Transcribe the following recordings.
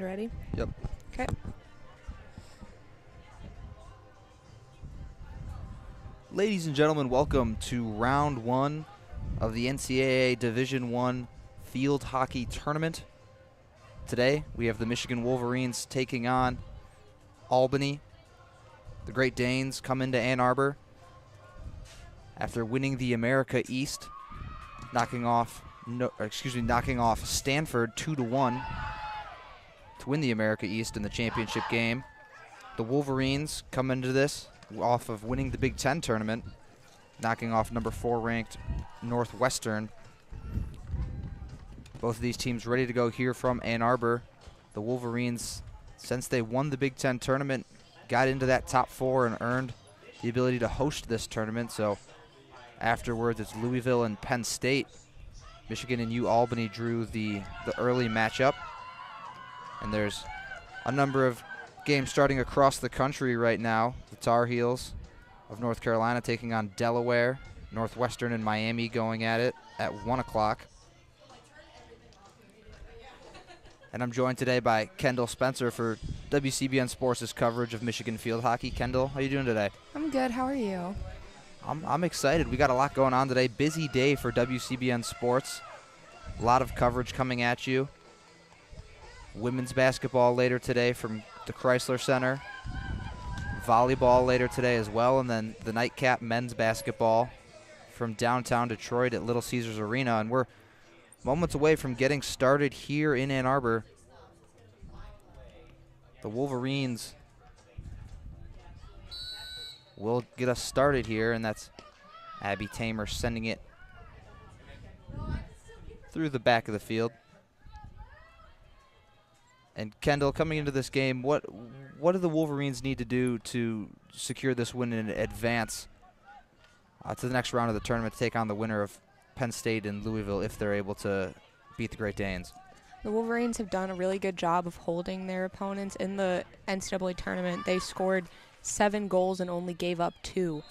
You ready? Yep. Okay. Ladies and gentlemen, welcome to round one of the NCAA Division I Field Hockey Tournament. Today, we have the Michigan Wolverines taking on Albany. The Great Danes come into Ann Arbor after winning the America East, knocking off Stanford 2-1 to win the America East in the championship game. The Wolverines come into this off of winning the Big Ten tournament, knocking off number 4 ranked Northwestern. Both of these teams ready to go here from Ann Arbor. The Wolverines, since they won the Big Ten tournament, got into that top 4 and earned the ability to host this tournament. So afterwards, it's Louisville and Penn State. Michigan and UAlbany drew the early matchup. And there's a number of games starting across the country right now. The Tar Heels of North Carolina taking on Delaware. Northwestern and Miami going at it at 1 o'clock. And I'm joined today by Kendall Spencer for WCBN Sports' coverage of Michigan field hockey. Kendall, how you doing today? I'm good. How are you? I'm excited. We got a lot going on today. Busy day for WCBN Sports. A lot of coverage coming at you. Women's basketball later today from the Chrysler Center. Volleyball later today as well. And then the nightcap men's basketball from downtown Detroit at Little Caesars Arena. And we're moments away from getting started here in Ann Arbor. The Wolverines will get us started here, and that's Abby Tamer sending it through the back of the field. And Kendall, coming into this game, what do the Wolverines need to do to secure this win and advance to the next round of the tournament to take on the winner of Penn State and Louisville if they're able to beat the Great Danes? The Wolverines have done a really good job of holding their opponents in the NCAA tournament. They scored 7 goals and only gave up 2.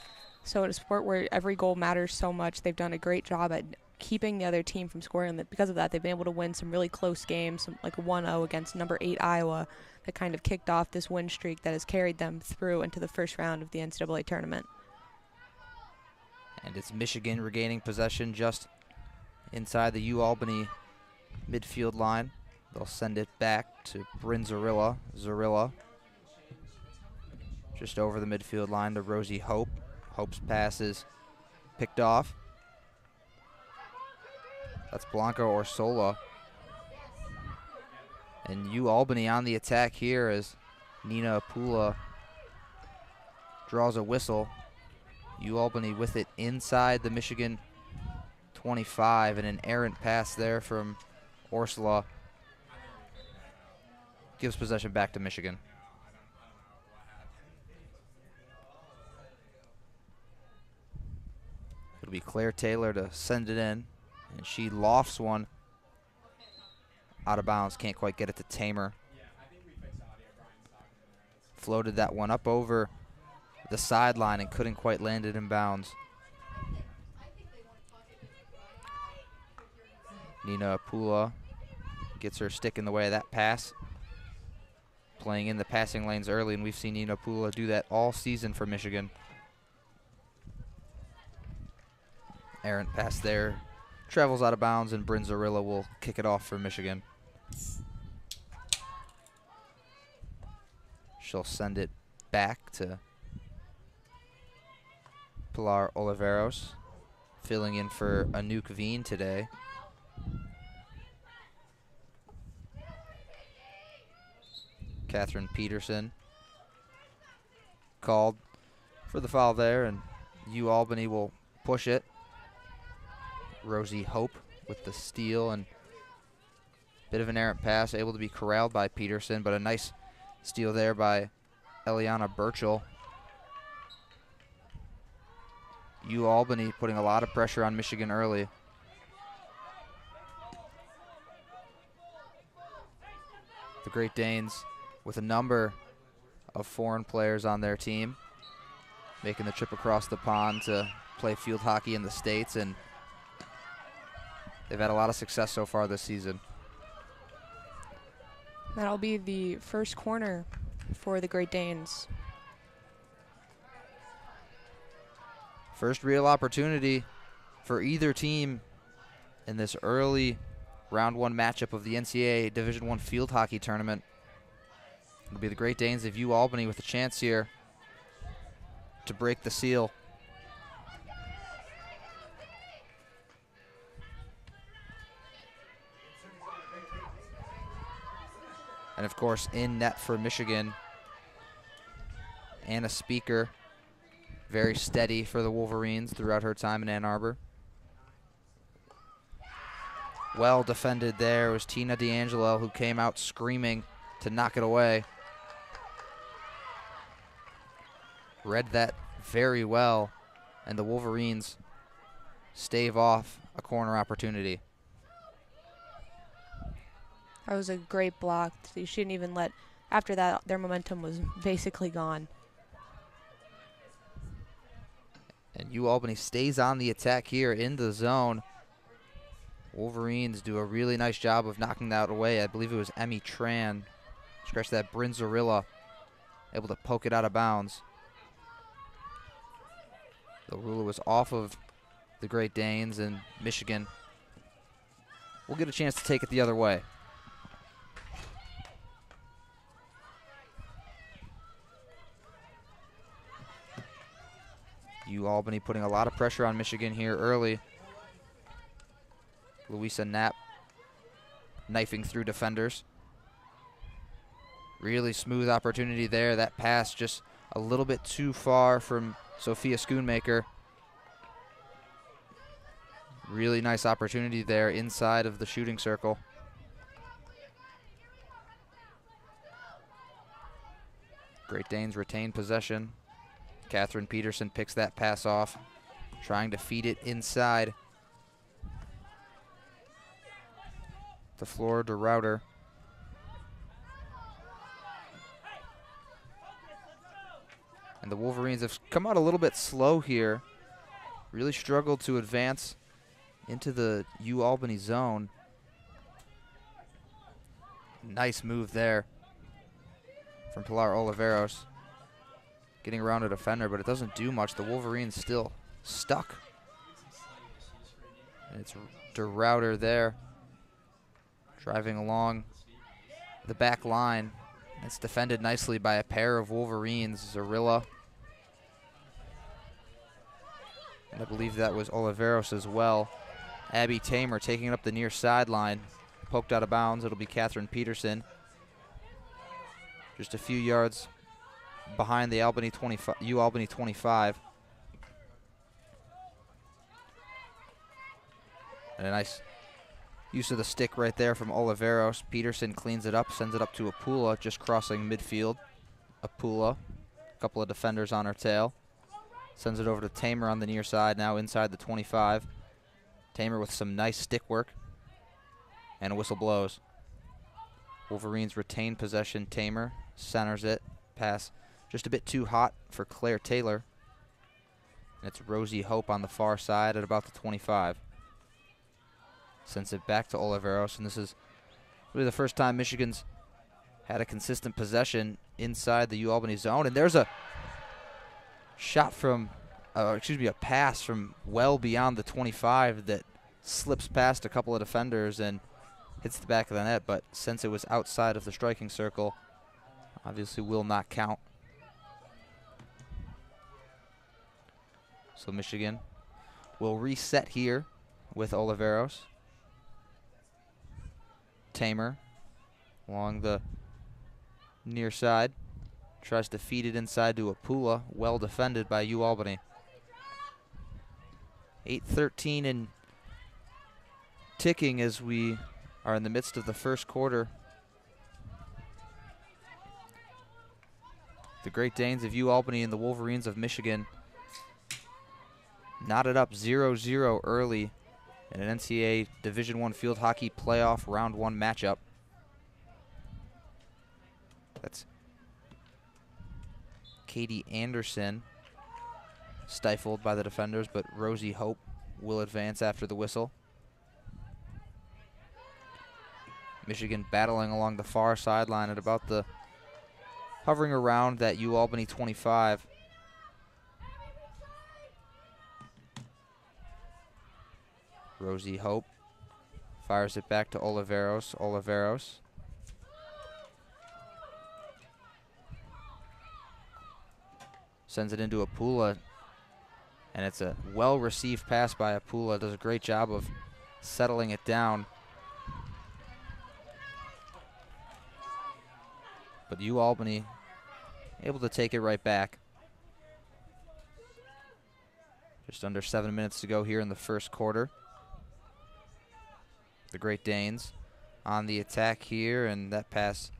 So in a sport where every goal matters so much, they've done a great job at keeping the other team from scoring. And because of that, they've been able to win some really close games, like a 1-0 against number 8 Iowa that kind of kicked off this win streak that has carried them through into the first round of the NCAA tournament. And it's Michigan regaining possession just inside the UAlbany midfield line. They'll send it back to Bryn Zarilla. Zarilla just over the midfield line to Rosie Hope. Hope's pass is picked off. That's Blanca Orsola. And UAlbany on the attack here as Nina Apula draws a whistle. UAlbany with it inside the Michigan 25, and an errant pass there from Orsola gives possession back to Michigan. It'll be Claire Taylor to send it in, and she lofts one out of bounds. Can't quite get it to Tamer. Floated that one up over the sideline and couldn't quite land it in bounds. Nina Apula gets her stick in the way of that pass. Playing in the passing lanes early, and we've seen Nina Apula do that all season for Michigan. Errant pass there. Travels out of bounds, and Bryn Zarilla will kick it off for Michigan. She'll send it back to Pilar Oliveros, filling in for Anouk Veen today. Catherine Peterson called for the foul there, and UAlbany will push it. Rosie Hope with the steal, and bit of an errant pass, able to be corralled by Peterson, but a nice steal there by Eliana Burchell. UAlbany putting a lot of pressure on Michigan early. The Great Danes with a number of foreign players on their team, making the trip across the pond to play field hockey in the States, and they've had a lot of success so far this season. That'll be the first corner for the Great Danes. First real opportunity for either team in this early round one matchup of the NCAA Division I Field Hockey Tournament. It'll be the Great Danes of UAlbany with a chance here to break the seal. And of course, in net for Michigan, Anna Speaker, very steady for the Wolverines throughout her time in Ann Arbor. Well defended there was Tina D'Angelo, who came out screaming to knock it away. Read that very well, and the Wolverines stave off a corner opportunity. That was a great block. You shouldn't even let, after that, their momentum was basically gone. And UAlbany stays on the attack here in the zone. Wolverines do a really nice job of knocking that away. I believe it was Emmy Tran. Scratch that, Brinzarilla, able to poke it out of bounds. The ruler was off of the Great Danes, and Michigan will get a chance to take it the other way. UAlbany putting a lot of pressure on Michigan here early. Louisa Knapp knifing through defenders. Really smooth opportunity there. That pass just a little bit too far from Sophia Schoonmaker. Really nice opportunity there inside of the shooting circle. Great Danes retain possession. Catherine Peterson picks that pass off, trying to feed it inside. The floor to Router. And the Wolverines have come out a little bit slow here. Really struggled to advance into the UAlbany zone. Nice move there from Pilar Oliveros. Getting around a defender, but it doesn't do much. The Wolverines still stuck. And it's to Router there, driving along the back line. It's defended nicely by a pair of Wolverines, Zarilla. And I believe that was Oliveros as well. Abby Tamer taking it up the near sideline. Poked out of bounds. It'll be Catherine Peterson. Just a few yards behind the UAlbany 25. And a nice use of the stick right there from Oliveros. Peterson cleans it up, sends it up to Apula, just crossing midfield. Apula, a couple of defenders on her tail. Sends it over to Tamer on the near side, now inside the 25. Tamer with some nice stick work. And a whistle blows. Wolverines retain possession. Tamer centers it. Pass just a bit too hot for Claire Taylor. And it's Rosie Hope on the far side at about the 25. Sends it back to Oliveros, and this is really the first time Michigan's had a consistent possession inside the UAlbany zone. And there's a shot from, a pass from well beyond the 25 that slips past a couple of defenders and hits the back of the net, but since it was outside of the striking circle, obviously will not count. So Michigan will reset here with Oliveros. Tamer along the near side. Tries to feed it inside to Apula. Well defended by UAlbany. 8:13 and ticking as we are in the midst of the first quarter. The Great Danes of UAlbany and the Wolverines of Michigan knotted up 0-0 early in an NCAA Division I Field Hockey Playoff Round 1 matchup. That's Katie Anderson stifled by the defenders, but Rosie Hope will advance after the whistle. Michigan battling along the far sideline at about the hovering around that UAlbany 25. Rosie Hope fires it back to Oliveros. Oliveros sends it into Apula, and it's a well-received pass by Apula. Does a great job of settling it down. But UAlbany able to take it right back. Just under 7 minutes to go here in the first quarter. The Great Danes on the attack here, and that pass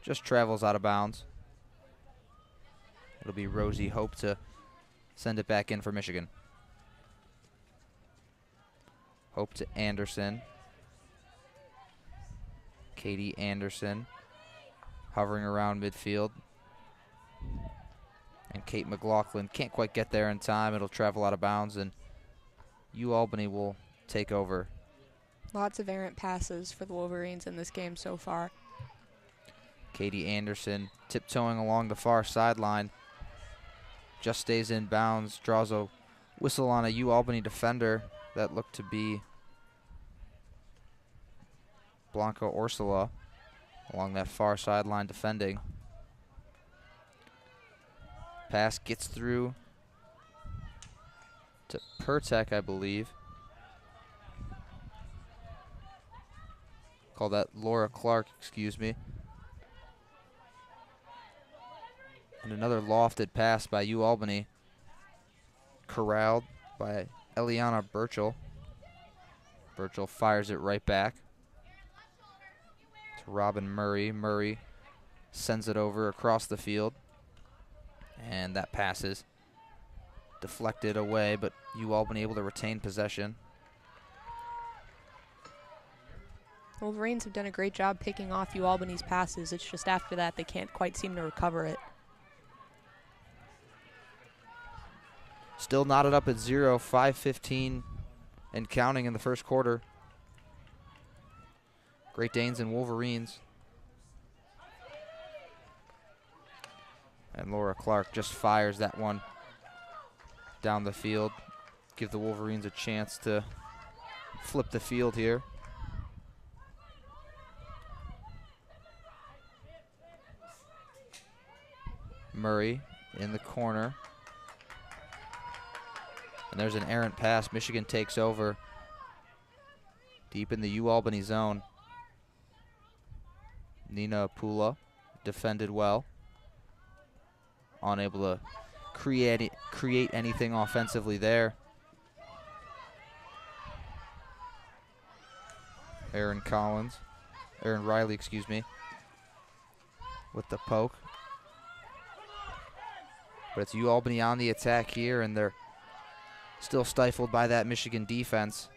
just travels out of bounds. It'll be Rosie Hope to send it back in for Michigan. Hope to Anderson. Katie Anderson hovering around midfield. And Kate McLaughlin can't quite get there in time. It'll travel out of bounds, and UAlbany will take over. Lots of errant passes for the Wolverines in this game so far. Katie Anderson tiptoeing along the far sideline. Just stays in bounds, draws a whistle on a UAlbany defender. That looked to be Blanca Ursula along that far sideline defending. Pass gets through to Pertek, I believe. Call that Laura Clark, excuse me. And another lofted pass by UAlbany. Corralled by Eliana Burchell. Burchell fires it right back to Robin Murray. Murray sends it over across the field. And that pass is deflected away, but UAlbany able to retain possession. The Wolverines have done a great job picking off UAlbany's passes. It's just after that they can't quite seem to recover it. Still knotted up at 0, 5:15 and counting in the first quarter. Great Danes and Wolverines. And Laura Clark just fires that one down the field. Give the Wolverines a chance to flip the field here. Murray in the corner. And there's an errant pass. Michigan takes over deep in the UAlbany zone. Nina Apula defended well. Unable to create anything offensively there. Aaron Riley, excuse me, with the poke. But it's UAlbany on the attack here, and they're still stifled by that Michigan defense.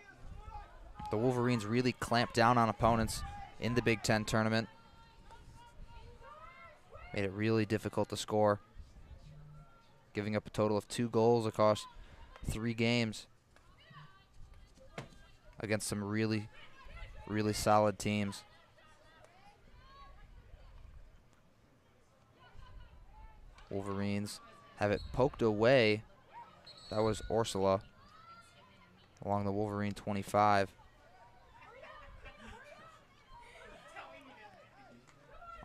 The Wolverines really clamped down on opponents in the Big Ten tournament. Made it really difficult to score, giving up a total of 2 goals across 3 games against some really, really solid teams. Wolverines have it poked away. That was Ursula along the Wolverine 25.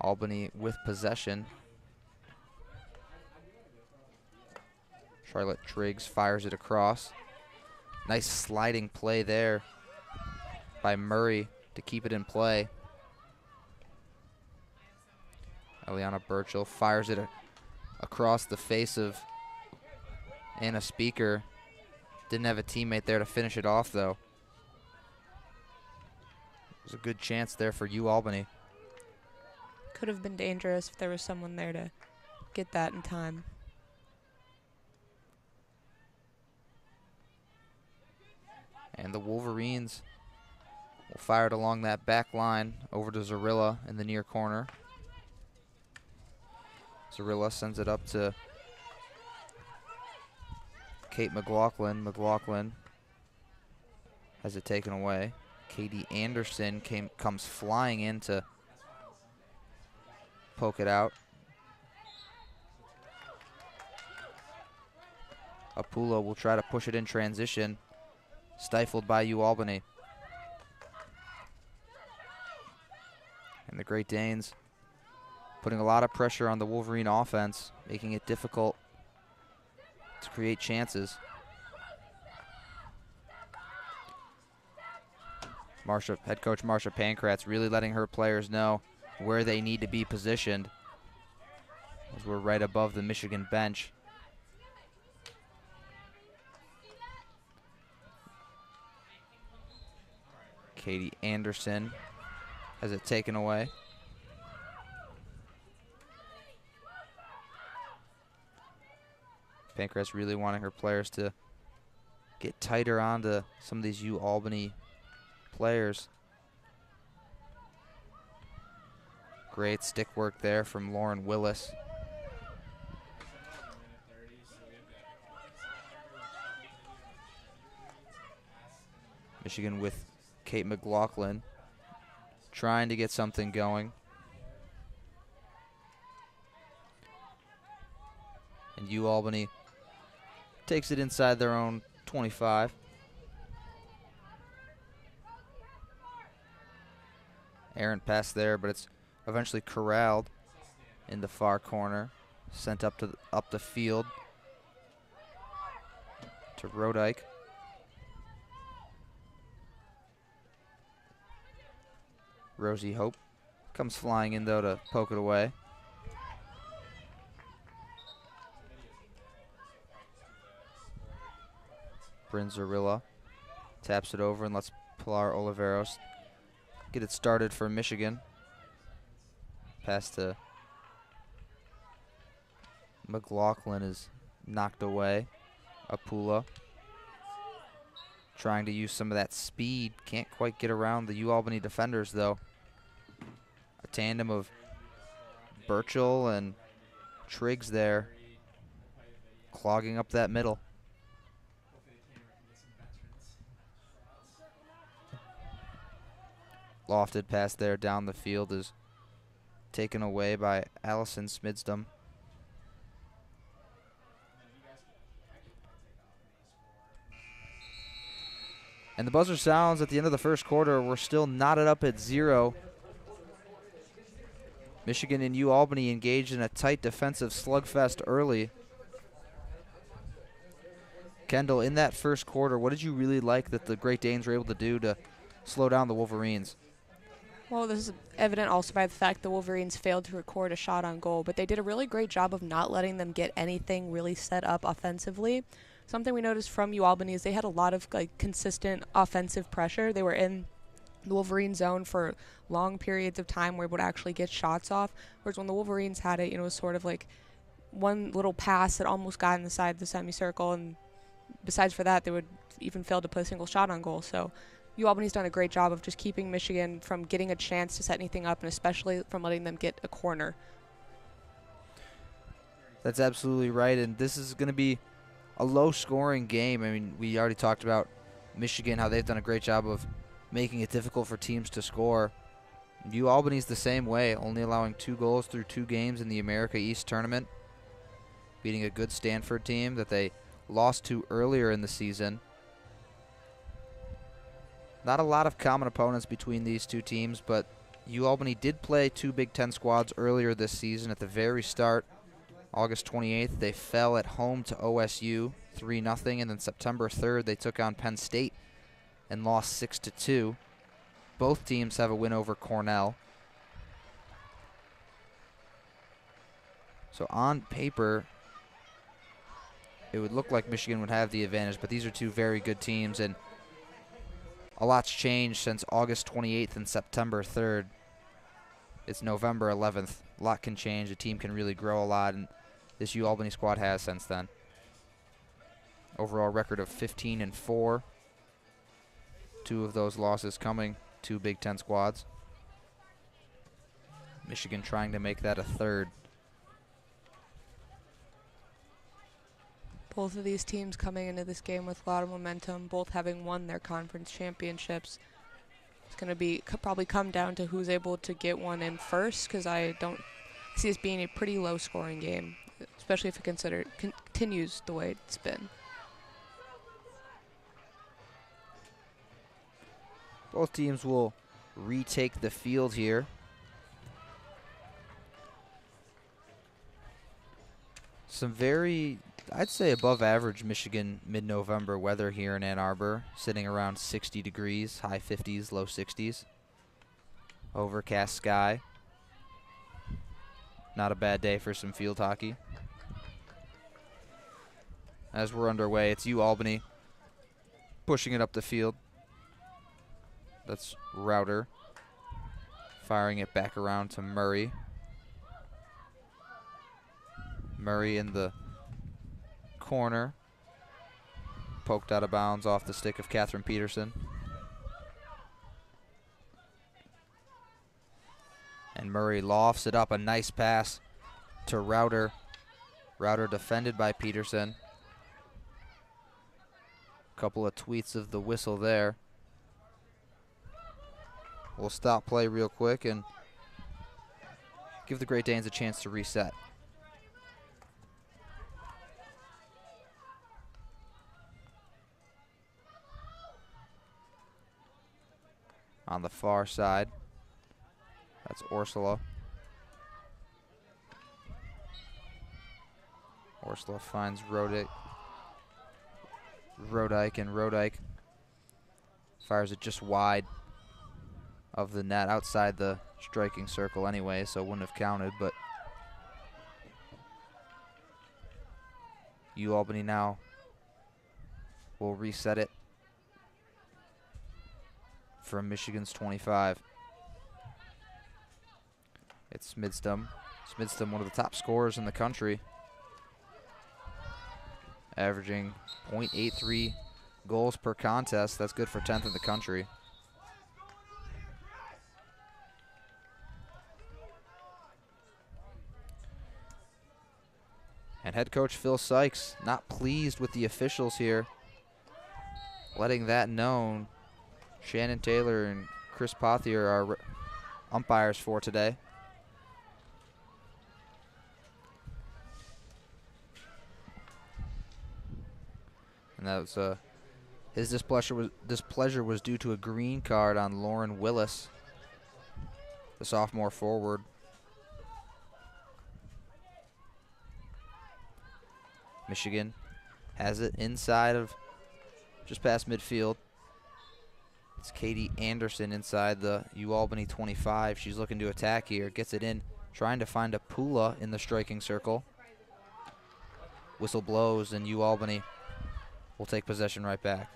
Albany with possession. Charlotte Triggs fires it across. Nice sliding play there by Murray to keep it in play. Eliana Burchell fires it across the face of Anna Speaker. Didn't have a teammate there to finish it off, though. It was a good chance there for UAlbany. Could have been dangerous if there was someone there to get that in time. And the Wolverines will fire it along that back line over to Zarilla in the near corner. Zarilla sends it up to Kate McLaughlin. McLaughlin has it taken away. Katie Anderson comes flying in to poke it out. Apula will try to push it in transition, stifled by UAlbany. And the Great Danes putting a lot of pressure on the Wolverine offense, making it difficult to create chances. Head coach Marsha Pankratz really letting her players know where they need to be positioned, as we're right above the Michigan bench. Katie Anderson has it taken away. Pankratz really wanting her players to get tighter onto some of these UAlbany players. Great stick work there from Lauren Willis. Michigan with Kate McLaughlin trying to get something going. And UAlbany takes it inside their own 25. Errant pass there, but it's eventually corralled in the far corner, sent up the field to Rodike. Rosie Hope comes flying in though to poke it away. Bryn Zarilla taps it over and lets Pilar Oliveros get it started for Michigan. Pass to McLaughlin is knocked away. Apula trying to use some of that speed. Can't quite get around the UAlbany defenders though. A tandem of Burchell and Triggs there, clogging up that middle. Lofted pass there down the field is taken away by Allison Smidsdom. And the buzzer sounds at the end of the first quarter. We're still knotted up at 0. Michigan and UAlbany engaged in a tight defensive slugfest early. Kendall, in that first quarter, what did you really like that the Great Danes were able to do to slow down the Wolverines? Well, this is evident also by the fact the Wolverines failed to record a shot on goal, but they did a really great job of not letting them get anything really set up offensively. Something we noticed from UAlbany is they had a lot of consistent offensive pressure. They were in the Wolverine zone for long periods of time where it would actually get shots off, whereas when the Wolverines had it, it was sort of like one little pass that almost got in the side of the semicircle, and besides for that, they would even fail to put a single shot on goal. So UAlbany's done a great job of just keeping Michigan from getting a chance to set anything up, and especially from letting them get a corner. That's absolutely right, and this is going to be a low-scoring game. I mean, we already talked about Michigan, how they've done a great job of making it difficult for teams to score. UAlbany's the same way, only allowing 2 goals through 2 games in the America East Tournament, beating a good Stanford team that they lost to earlier in the season. Not a lot of common opponents between these two teams, but UAlbany did play 2 Big Ten squads earlier this season at the very start. August 28th, they fell at home to OSU 3-0, and then September 3rd, they took on Penn State and lost 6-2. Both teams have a win over Cornell. So on paper, it would look like Michigan would have the advantage, but these are 2 very good teams, and a lot's changed since August 28th and September 3rd. It's November 11th. A lot can change. A team can really grow a lot, and this UAlbany squad has since then. Overall record of 15-4. 2 of those losses coming to Big Ten squads. Michigan trying to make that a 3rd. Both of these teams coming into this game with a lot of momentum, both having won their conference championships. It's going to probably come down to who's able to get one in first, because I don't see this being a pretty low-scoring game, especially if it continues the way it's been. Both teams will retake the field here. Some very, I'd say, above average Michigan mid-November weather here in Ann Arbor, sitting around 60 degrees, high 50s, low 60s. Overcast sky. Not a bad day for some field hockey. As we're underway, it's UAlbany pushing it up the field. That's Router firing it back around to Murray. Murray in the corner. Poked out of bounds off the stick of Catherine Peterson. And Murray lofts it up. A nice pass to Router. Router defended by Peterson. Couple of tweets of the whistle there. We'll stop play real quick and give the Great Danes a chance to reset. On the far side, that's Ursula. Ursula finds Rodike, and Rodike fires it just wide of the net, outside the striking circle anyway, so it wouldn't have counted, but UAlbany now will reset it from Michigan's 25. It's Smidstum. Smidstum, one of the top scorers in the country, averaging .83 goals per contest. That's good for 10th in the country. And head coach Phil Sykes not pleased with the officials here, letting that known. Shannon Taylor and Chris Pothier are umpires for today. And that was his displeasure was due to a green card on Lauren Willis, the sophomore forward. Michigan has it inside of just past midfield. It's Katie Anderson inside the UAlbany 25. She's looking to attack here. Gets it in, trying to find a Pula in the striking circle. Whistle blows, and UAlbany will take possession right back.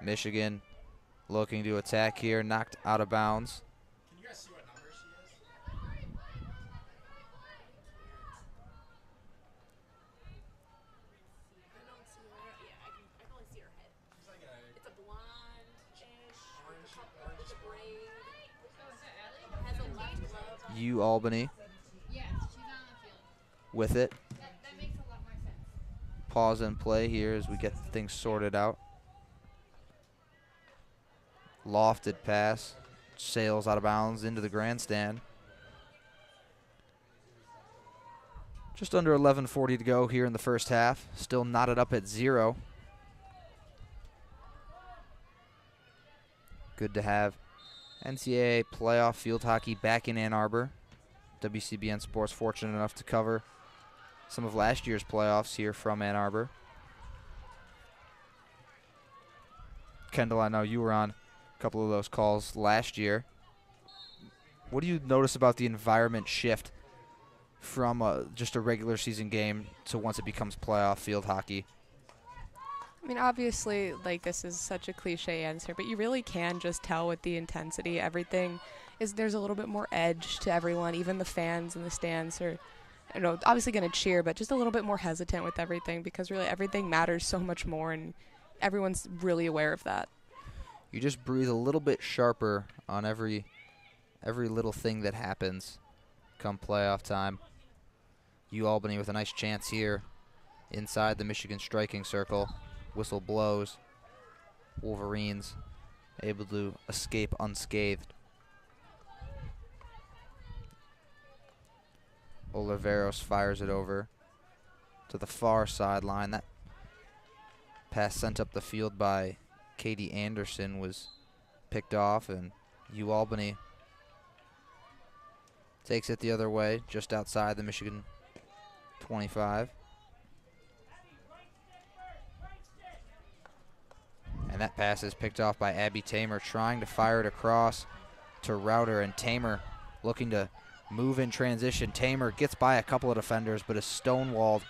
Michigan looking to attack here, knocked out of bounds. Can you guys see what number she is? I don't see her. Yeah, I can only see her head. She's like a It's a blonde-ish orange, with a braid. Oh, Has a left glove. UAlbany yeah, she's on the field. with it. That makes a lot more sense. Pause and play here as we get things sorted out. Lofted pass, sails out of bounds into the grandstand. Just under 11:40 to go here in the first half. Still knotted up at 0. Good to have NCAA playoff field hockey back in Ann Arbor. WCBN Sports fortunate enough to cover some of last year's playoffs here from Ann Arbor. Kendall, I know you were on a couple of those calls last year. What do you notice about the environment shift from just a regular season game to once it becomes playoff field hockey? I mean, obviously, like, this is such a cliche answer, but you really can just tell with the intensity. Everything is, there's a little bit more edge to everyone. Even the fans in the stands are, you know, obviously going to cheer, but just a little bit more hesitant with everything, because really everything matters so much more, and everyone's really aware of that. You just breathe a little bit sharper on every little thing that happens. come playoff time. UAlbany with a nice chance here inside the Michigan striking circle. Whistle blows. Wolverines able to escape unscathed. Oliveros fires it over to the far sideline. That pass sent up the field by Katie Anderson was picked off, and UAlbany takes it the other way, just outside the Michigan 25. And that pass is picked off by Abby Tamer, trying to fire it across to Router, and Tamer looking to move in transition. Tamer gets by a couple of defenders, but is stonewalled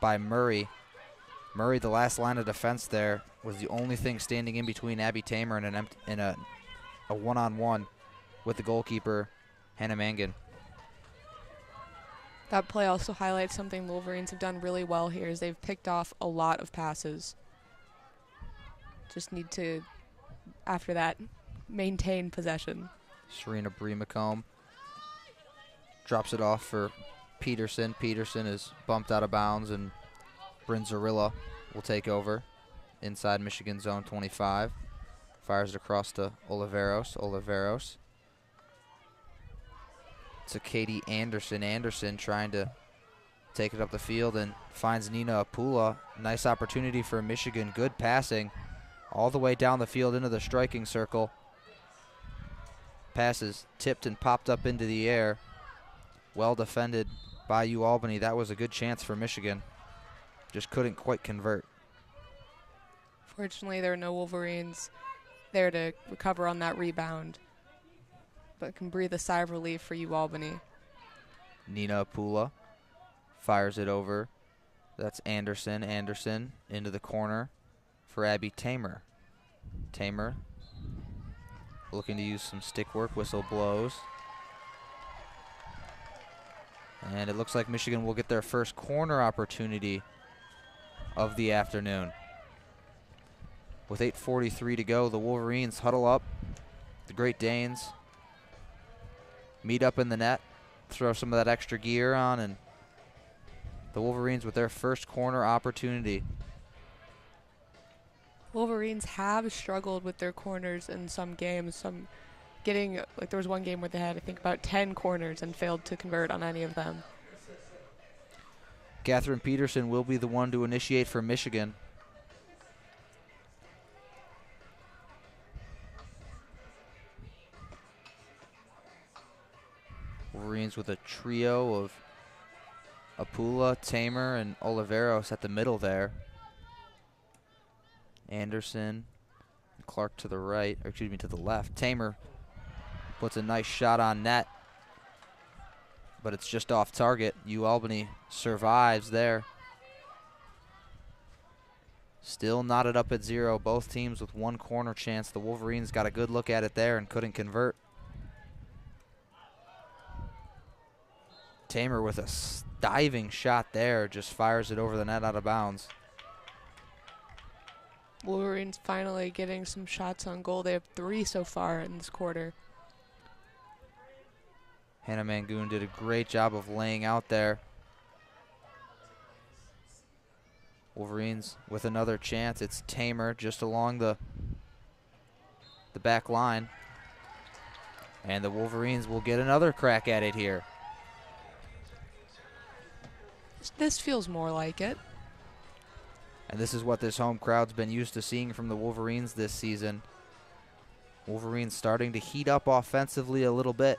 by Murray. Murray, the last line of defense there, was the only thing standing in between Abby Tamer and a one-on-one with the goalkeeper, Hannah Mangan. That play also highlights something the Wolverines have done really well here, is they've picked off a lot of passes. Just need to, after that, maintain possession. Serena Brimacombe drops it off for Peterson. Peterson is bumped out of bounds, and Bryn Zarilla will take over inside Michigan zone 25. Fires it across to Oliveros. Oliveros to Katie Anderson. Anderson trying to take it up the field and finds Nina Apula. Nice opportunity for Michigan. Good passing all the way down the field into the striking circle. Passes tipped and popped up into the air. Well defended by UAlbany. That was a good chance for Michigan. Just couldn't quite convert. Fortunately, there are no Wolverines there to recover on that rebound, but can breathe a sigh of relief for UAlbany. Nina Apula fires it over. That's Anderson. Anderson into the corner for Abby Tamer. Tamer looking to use some stick work. Whistle blows. And it looks like Michigan will get their first corner opportunity of the afternoon. With 8:43 to go, the Wolverines huddle up. The Great Danes meet up in the net, throw some of that extra gear on, and the Wolverines with their first corner opportunity. Wolverines have struggled with their corners in some games. There was one game where they had, I think, about 10 corners and failed to convert on any of them. Catherine Peterson will be the one to initiate for Michigan. Wolverines with a trio of Apula, Tamer, and Oliveros at the middle there. Anderson, Clark to the right, or excuse me, to the left. Tamer puts a nice shot on net, but it's just off target. UAlbany survives there. Still knotted up at 0. Both teams with one corner chance. The Wolverines got a good look at it there and couldn't convert. Tamer with a diving shot there, just fires it over the net out of bounds. Wolverines finally getting some shots on goal. They have 3 so far in this quarter. Hannah Mangoon did a great job of laying out there. Wolverines with another chance. It's Tamer just along the back line. And the Wolverines will get another crack at it here. This feels more like it. And this is what this home crowd's been used to seeing from the Wolverines this season. Wolverines starting to heat up offensively a little bit.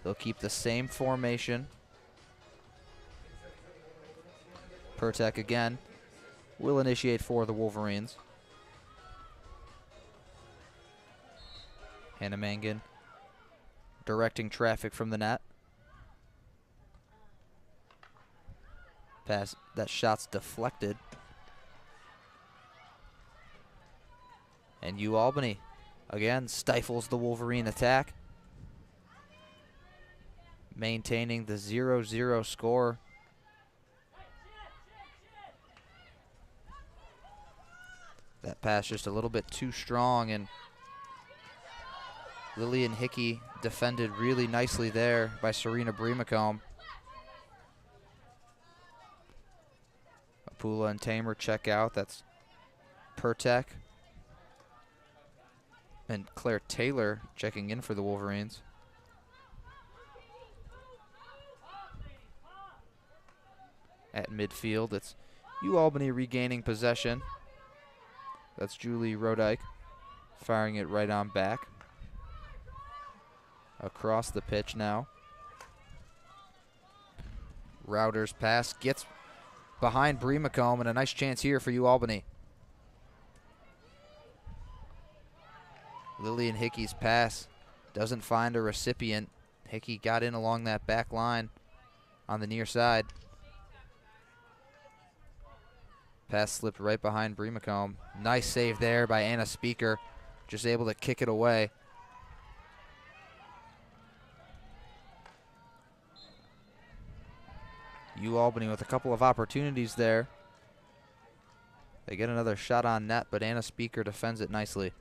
They'll keep the same formation. Pertek again will initiate for the Wolverines. Hannah Mangan directing traffic from the net. Pass, that shot's deflected. And UAlbany again stifles the Wolverine attack, maintaining the 0-0 score. That pass just a little bit too strong, and Lillian Hickey defended really nicely there by Serena Brimacombe. Apula and Tamer check out. That's Pertek. And Claire Taylor checking in for the Wolverines. At midfield, it's UAlbany regaining possession. That's Julie Rodike firing it right on back. Across the pitch now. Router's pass gets behind Brimacombe, and a nice chance here for UAlbany. Lillian Hickey's pass doesn't find a recipient. Hickey got in along that back line on the near side. Pass slipped right behind Brimacombe. Nice save there by Anna Speaker. Just able to kick it away. UAlbany with a couple of opportunities there. They get another shot on net, but Anna Speaker defends it nicely.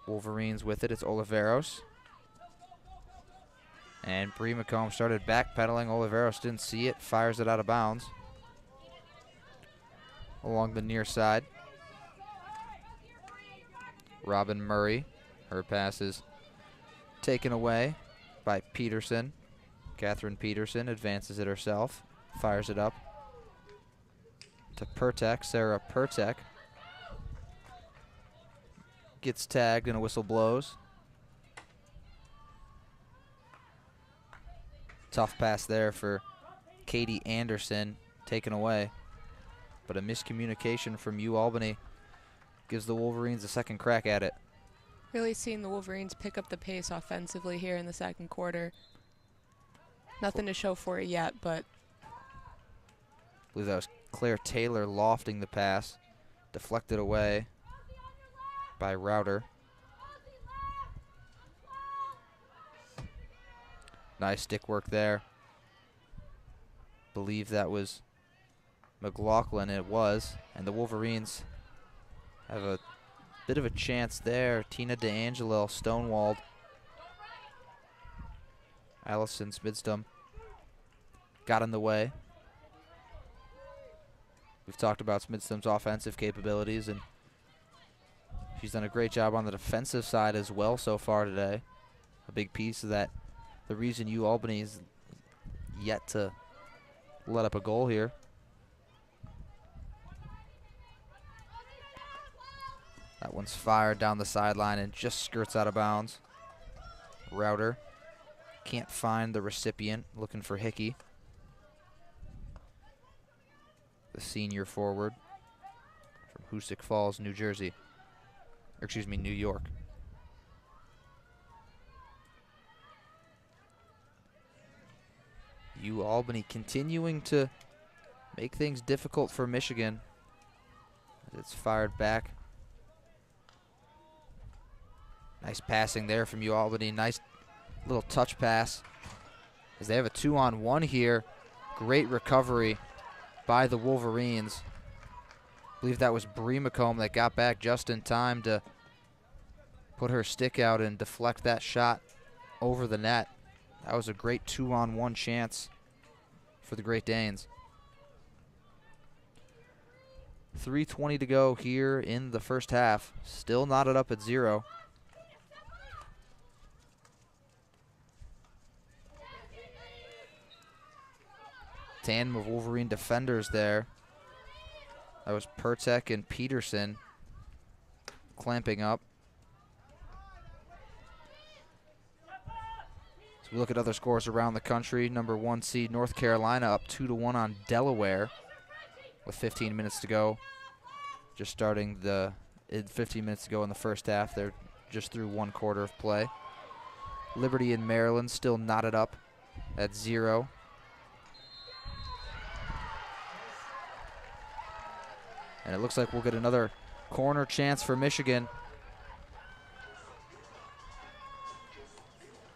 Wolverines with it. It's Oliveros. And Brimacombe started backpedaling. Oliveros didn't see it. Fires it out of bounds. Along the near side. Robin Murray. Her pass is taken away by Peterson. Catherine Peterson advances it herself. Fires it up to Pertek. Sarah Pertek. Gets tagged and a whistle blows. Tough pass there for Katie Anderson, taken away. But a miscommunication from UAlbany gives the Wolverines a second crack at it. Really seeing the Wolverines pick up the pace offensively here in the second quarter. Nothing to show for it yet, but I believe that was Claire Taylor lofting the pass. Deflected away by Router. Nice stick work there. Believe that was McLaughlin. It was. And the Wolverines have a bit of a chance there. Tina DeAngelo stonewalled. Allison Smidstum got in the way. We've talked about Smidstum's offensive capabilities, and she's done a great job on the defensive side as well so far today. A big piece of that, the reason UAlbany is yet to let up a goal here. That one's fired down the sideline and just skirts out of bounds. Router can't find the recipient, looking for Hickey, the senior forward from Hoosick Falls, New Jersey. Or excuse me, New York. UAlbany continuing to make things difficult for Michigan as it's fired back. Nice passing there from UAlbany. Nice little touch pass as they have a 2-on-1 here. Great recovery by the Wolverines. I believe that was Brimacombe that got back just in time to put her stick out and deflect that shot over the net. That was a great 2-on-1 chance for the Great Danes. 3:20 to go here in the first half. Still knotted up at 0. Tandem of Wolverine defenders there. That was Pertek and Peterson clamping up. So we look at other scores around the country. Number 1 seed North Carolina up 2-1 on Delaware with 15 minutes to go. Just starting 15 minutes to go in the first half. They're just through one quarter of play. Liberty in Maryland still knotted up at 0. And it looks like we'll get another corner chance for Michigan.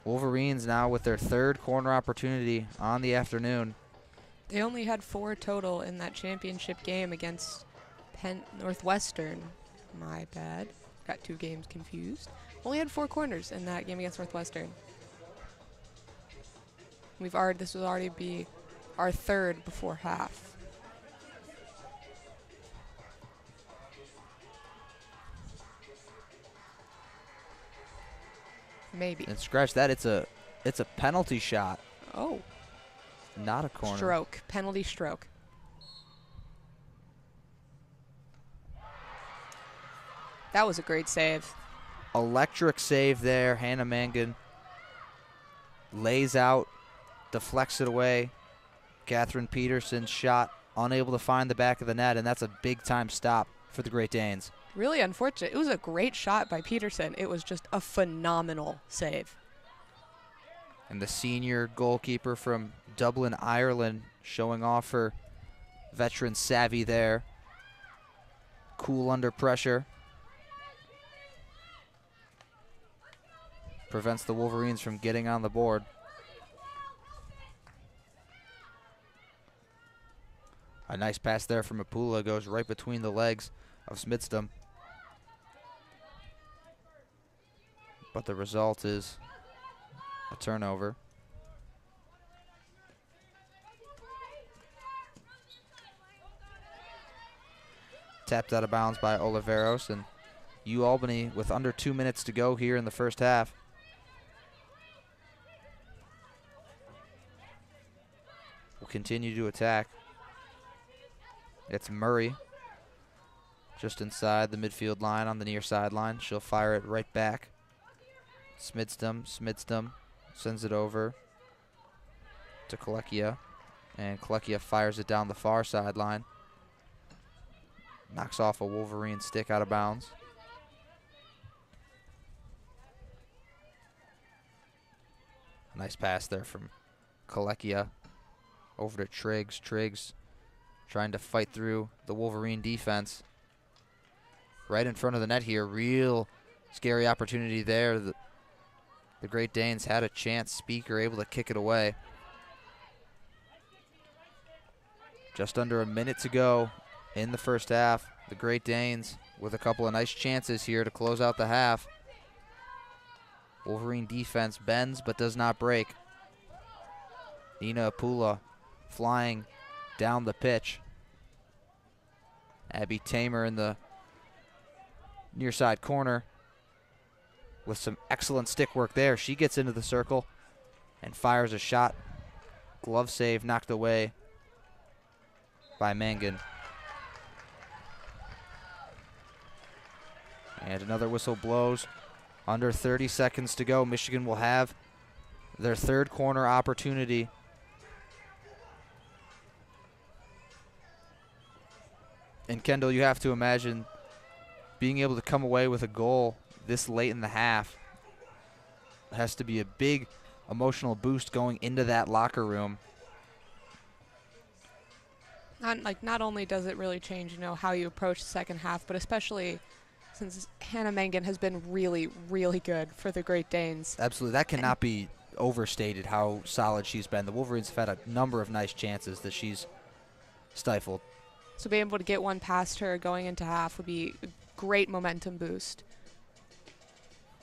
Wolverines now with their 3rd corner opportunity on the afternoon. they only had 4 total in that championship game against Northwestern. My bad. Got 2 games confused. Only had 4 corners in that game against Northwestern. This will already be our 3rd before half. Maybe. And scratch that, it's a penalty shot, Oh, not a corner. stroke. Penalty stroke. That was a great save. Electric save there. Hannah Mangan lays out, deflects it away. Catherine Peterson's shot, unable to find the back of the net, and that's a big-time stop for the Great Danes. Really unfortunate. It was a great shot by Peterson. It was just a phenomenal save. And the senior goalkeeper from Dublin, Ireland, showing off her veteran savvy there. Cool under pressure. Prevents the Wolverines from getting on the board. A nice pass there from Apula, goes right between the legs of Smidstam. But the result is a turnover. Tapped out of bounds by Oliveros, and UAlbany with under 2 minutes to go here in the first half. Will continue to attack. It's Murray just inside the midfield line on the near sideline. She'll fire it right back. Smidstam sends it over to Kolekia, and Kolekia fires it down the far sideline. Knocks off a Wolverine stick out of bounds. Nice pass there from Kolekia over to Triggs. Triggs trying to fight through the Wolverine defense. Right in front of the net here. Real scary opportunity there. The Great Danes had a chance. Speaker able to kick it away. Just under a minute to go in the first half. The Great Danes with a couple of nice chances here to close out the half. Wolverine defense bends but does not break. Nina Apula flying down the pitch. Abby Tamer in the near side corner with some excellent stick work there. She gets into the circle and fires a shot. Glove save knocked away by Mangan. And another whistle blows. Under 30 seconds to go. Michigan will have their 3rd corner opportunity. And Kendall, you have to imagine being able to come away with a goal this late in the half has to be a big emotional boost going into that locker room. Not only does it really change, how you approach the second half, but especially since Hannah Mangan has been really, really good for the Great Danes. Absolutely. That cannot be overstated how solid she's been. The Wolverines have had a number of nice chances that she's stifled. So being able to get one past her going into half would be a great momentum boost.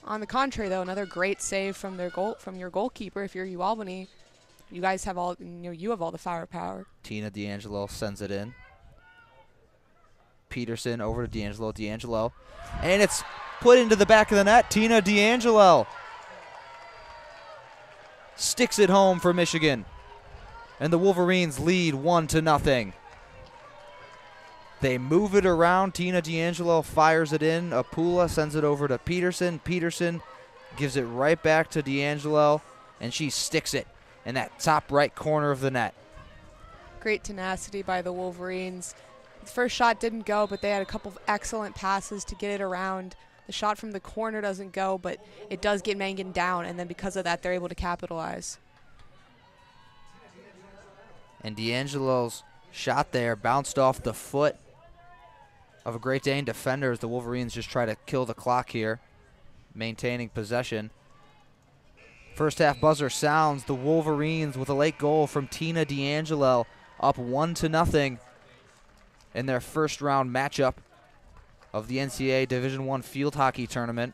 On the contrary, though, another great save from your goalkeeper. If you're UAlbany, you guys have all you have all the firepower. Tina D'Angelo sends it in. Peterson over to D'Angelo. D'Angelo, and it's put into the back of the net. Tina D'Angelo sticks it home for Michigan, and the Wolverines lead 1-0. They move it around. Tina D'Angelo fires it in. Apula sends it over to Peterson. Peterson gives it right back to D'Angelo, and she sticks it in that top right corner of the net. Great tenacity by the Wolverines. The first shot didn't go, but they had a couple of excellent passes to get it around. The shot from the corner doesn't go, but it does get Mangan down, and then because of that, they're able to capitalize. And D'Angelo's shot there bounced off the foot of a Great Dane defender as the Wolverines just try to kill the clock here, maintaining possession. First half buzzer sounds. The Wolverines with a late goal from Tina D'Angelo up 1-0. in their first round matchup of the NCAA Division I Field Hockey Tournament.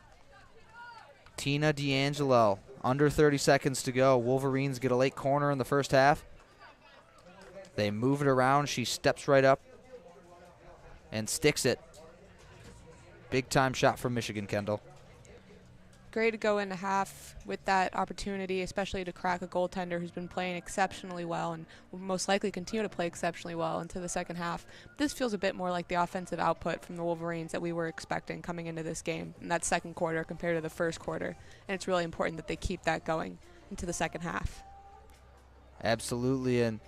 Tina D'Angelo, under 30 seconds to go. Wolverines get a late corner in the first half. They move it around. She steps right up and sticks it. Big time shot from Michigan, Kendall. Great to go into half with that opportunity, especially to crack a goaltender who's been playing exceptionally well and will most likely continue to play exceptionally well into the second half. This feels a bit more like the offensive output from the Wolverines that we were expecting coming into this game in that second quarter compared to the first quarter. And it's really important that they keep that going into the second half. Absolutely, and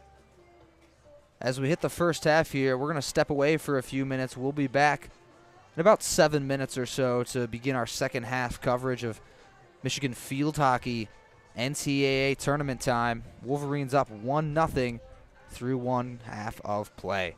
as we hit the first half here, we're going to step away for a few minutes. We'll be back in about 7 minutes or so to begin our second half coverage of Michigan field hockey NCAA tournament time. Wolverines up 1-0 through one half of play.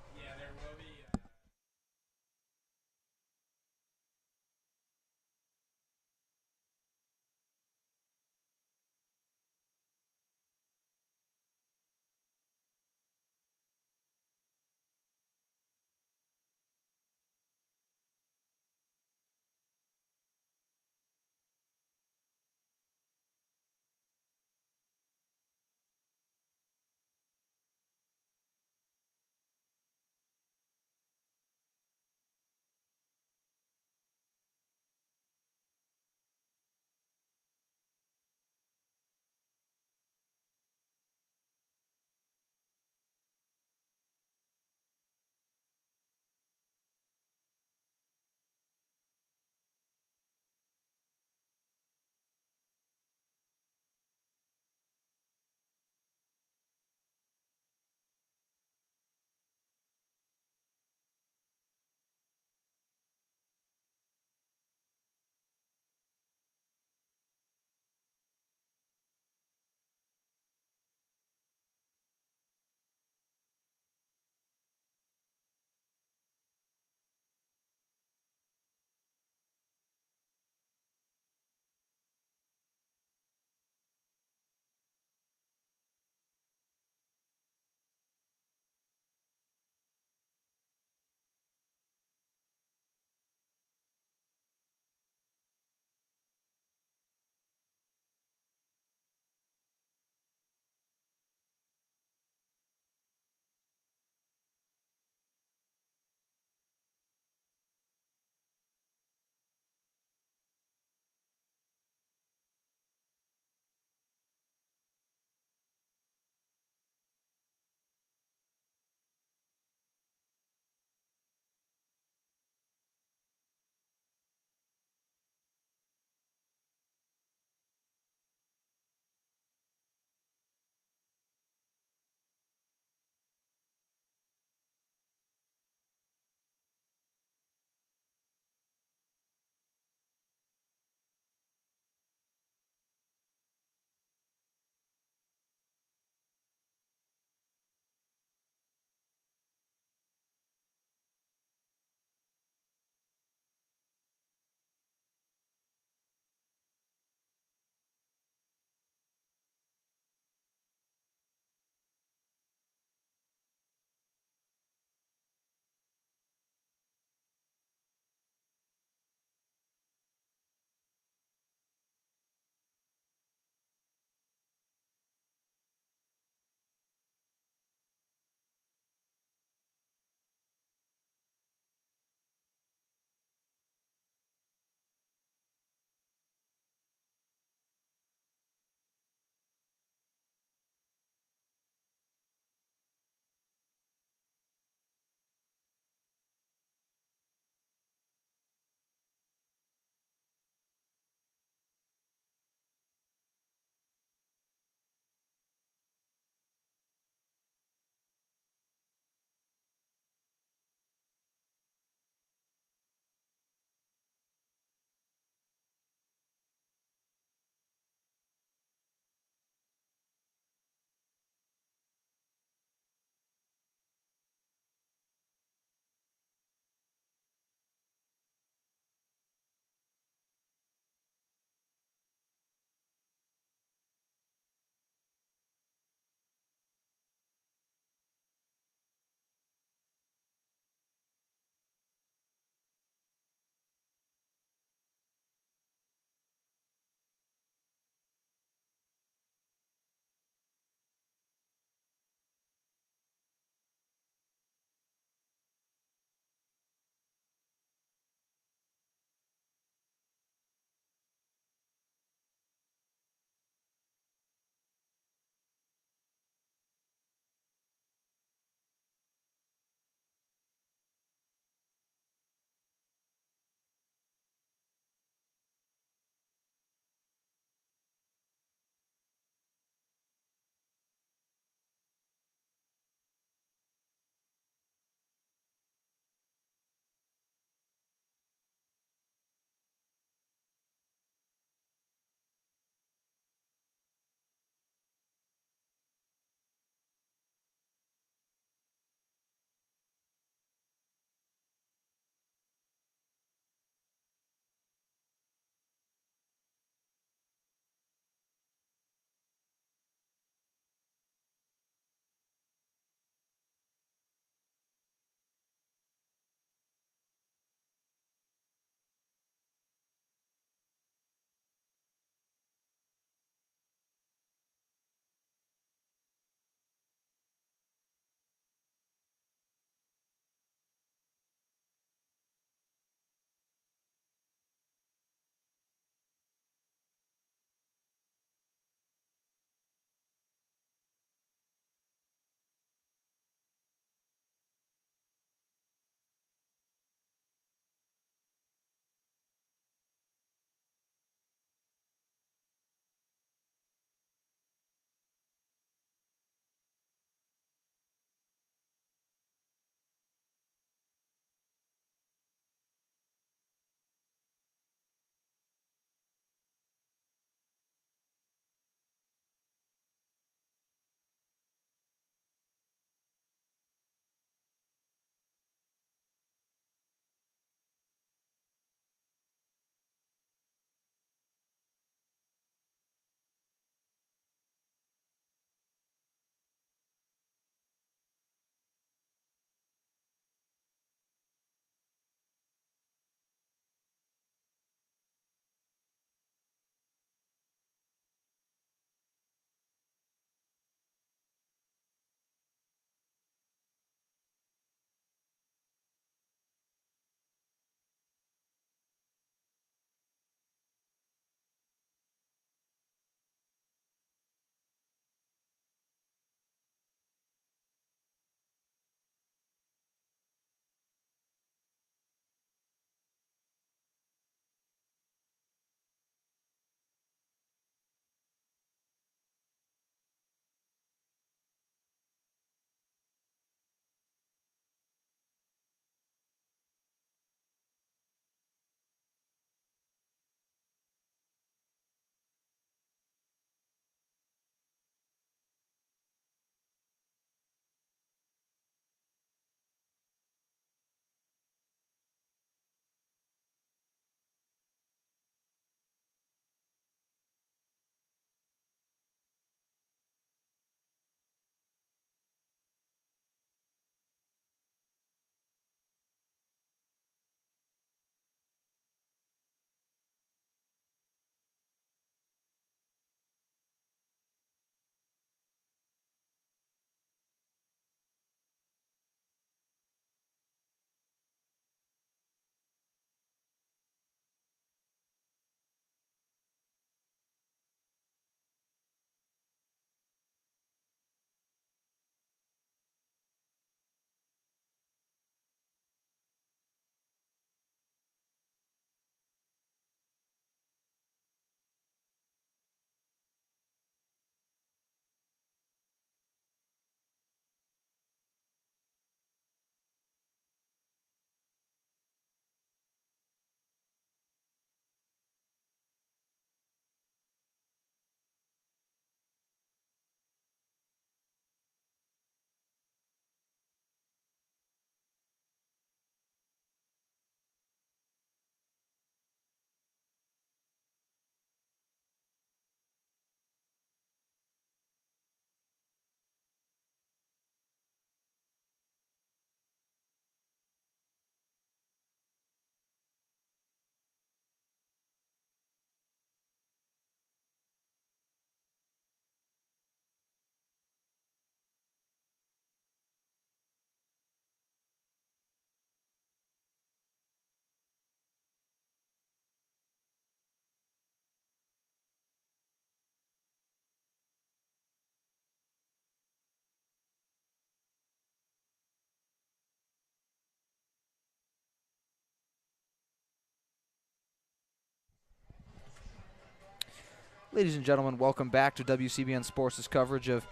Ladies and gentlemen, welcome back to WCBN Sports' coverage of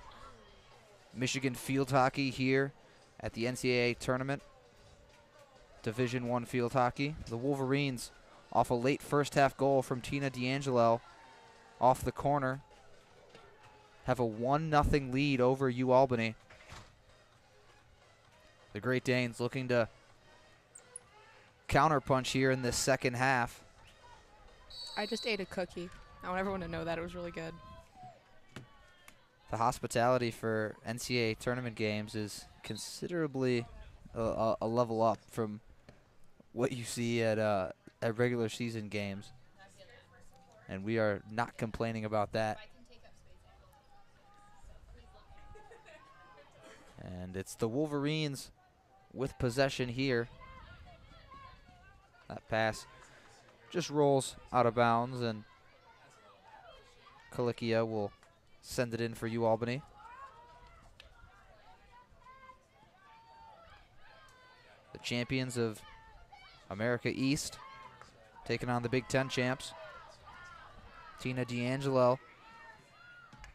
Michigan field hockey here at the NCAA Tournament. Division I field hockey. The Wolverines, off a late first half goal from Tina D'Angelo off the corner, have a 1-0 lead over UAlbany. The Great Danes looking to counterpunch here in this second half. I just ate a cookie. I want everyone to know that. It was really good. The hospitality for NCAA tournament games is considerably a level up from what you see at regular season games. And we are not complaining about that. And it's the Wolverines with possession here. That pass just rolls out of bounds, and Kalikia will send it in for UAlbany. The champions of America East taking on the Big Ten champs. Tina D'Angelo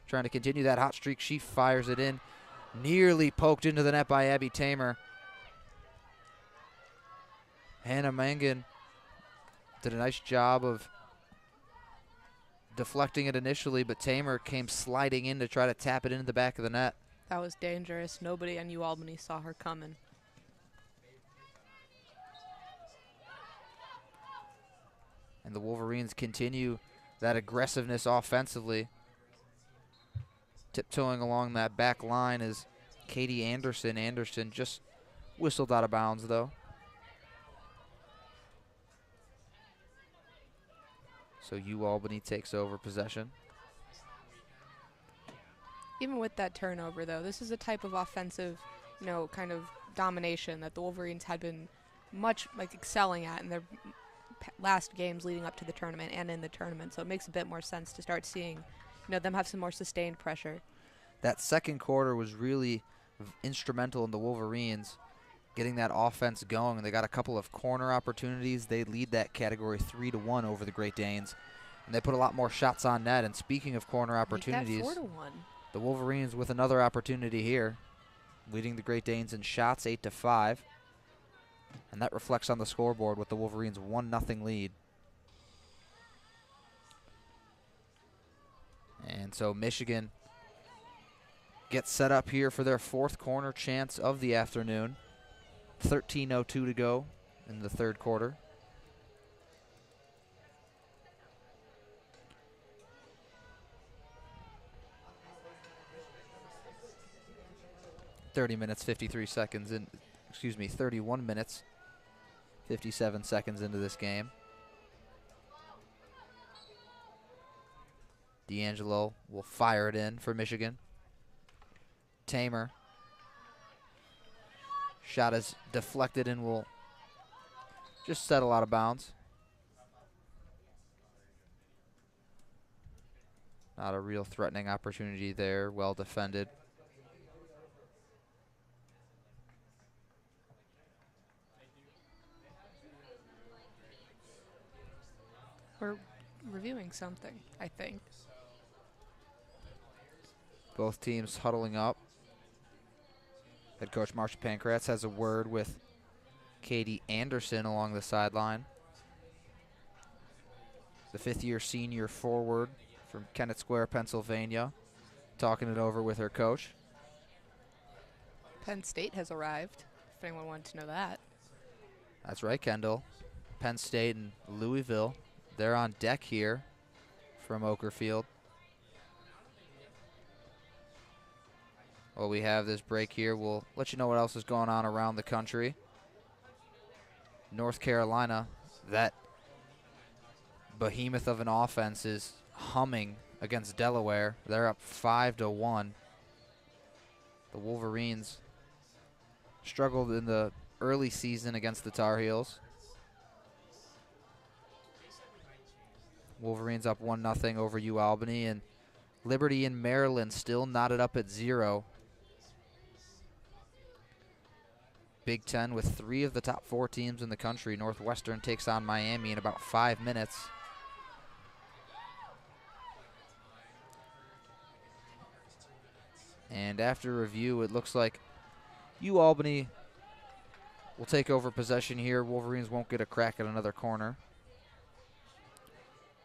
trying to continue that hot streak. She fires it in. Nearly poked into the net by Abby Tamer. Hannah Mangan did a nice job of deflecting it initially, but Tamer came sliding in to try to tap it into the back of the net. That was dangerous. Nobody on UAlbany saw her coming. And the Wolverines continue that aggressiveness offensively. Tiptoeing along that back line is Katie Anderson. Anderson just whistled out of bounds, though. So UAlbany takes over possession. Even with that turnover, though, this is a type of offensive, kind of domination that the Wolverines had been much excelling at in their last games leading up to the tournament and in the tournament. So it makes a bit more sense to start seeing, them have some more sustained pressure. That second quarter was really instrumental in the Wolverines getting that offense going. They got a couple of corner opportunities. They lead that category 3-1 over the Great Danes, and they put a lot more shots on net. And speaking of corner opportunities, Make that 4-1. The Wolverines with another opportunity here, leading the Great Danes in shots 8-5, and that reflects on the scoreboard with the Wolverines' 1-0 lead. And so Michigan gets set up here for their fourth corner chance of the afternoon. 13:02 to go in the third quarter. (30 minutes, 53 seconds in) 31 minutes, 57 seconds into this game. D'Angelo will fire it in for Michigan. Tamer. Shot is deflected and will just settle out of bounds. Not a real threatening opportunity there. Well defended. We're reviewing something, I think. Both teams huddling up. Head coach Marsha Pankratz has a word with Katie Anderson along the sideline. The fifth-year senior forward from Kennett Square, Pennsylvania, talking it over with her coach. Penn State has arrived, if anyone wanted to know that. That's right, Kendall. Penn State and Louisville, they're on deck here from Okerfield. Well, we have this break here. We'll let you know what else is going on around the country. North Carolina, that behemoth of an offense, is humming against Delaware. They're up 5-1. The Wolverines struggled in the early season against the Tar Heels. Wolverines up 1-0 over UAlbany, and Liberty in Maryland still knotted up at 0. Big Ten with 3 of the top 4 teams in the country. Northwestern takes on Miami in about 5 minutes. And after review, it looks like UAlbany will take over possession here. Wolverines won't get a crack at another corner.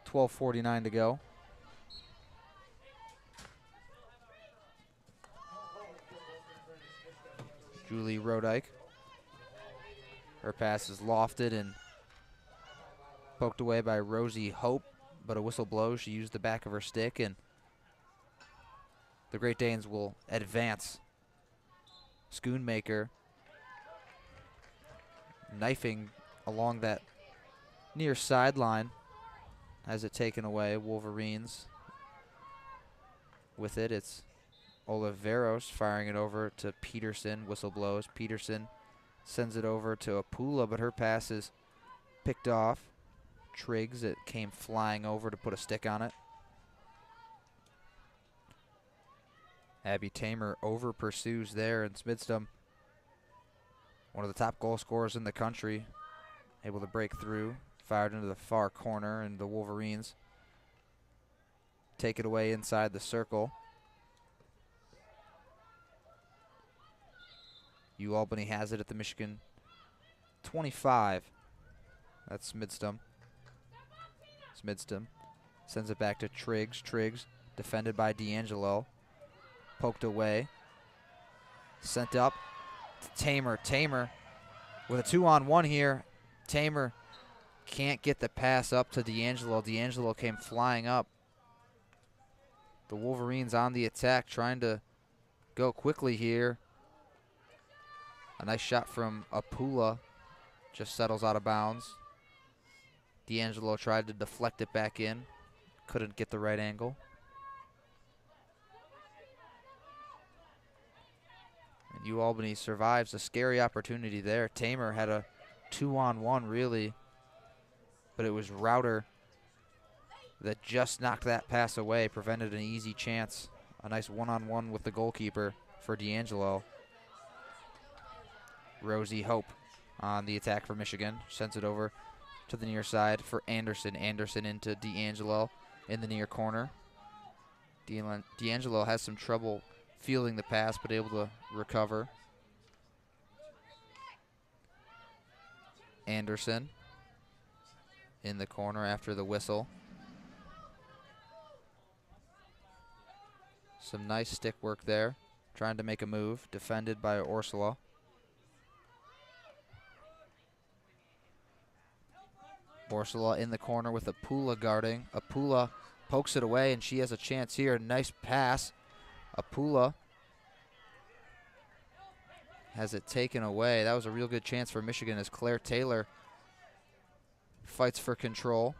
12:49 to go. Julie Rodike. Her pass is lofted and poked away by Rosie Hope, but a whistle blows. She used the back of her stick, and the Great Danes will advance. Schoonmaker knifing along that near sideline, has it taken away. Wolverines with it. It's Oliveros firing it over to Peterson. Whistle blows. Peterson sends it over to Apula, but her pass is picked off. Triggs, it came flying over to put a stick on it. Abby Tamer over pursues there, and Smidstum, one of the top goal scorers in the country, able to break through, fired into the far corner, and the Wolverines take it away inside the circle. UAlbany has it at the Michigan 25. That's Smidstum. Smidstum sends it back to Triggs. Triggs defended by D'Angelo. Poked away. Sent up to Tamer. Tamer with a 2-on-1 here. Tamer can't get the pass up to D'Angelo. D'Angelo came flying up. The Wolverines on the attack, trying to go quickly here. A nice shot from Apula, just settles out of bounds. D'Angelo tried to deflect it back in, couldn't get the right angle. And UAlbany survives a scary opportunity there. Tamer had a 2-on-1 really, but it was Router that just knocked that pass away, prevented an easy chance. A nice 1-on-1 with the goalkeeper for D'Angelo. Rosie Hope on the attack for Michigan. Sends it over to the near side for Anderson. Anderson into D'Angelo in the near corner. D'Angelo has some trouble fielding the pass, but able to recover. Anderson in the corner after the whistle. Some nice stick work there. Trying to make a move. Defended by Ursula. Ursula in the corner with Apula guarding. Apula pokes it away, and she has a chance here. Nice pass. Apula has it taken away. That was a real good chance for Michigan as Claire Taylor fights for control.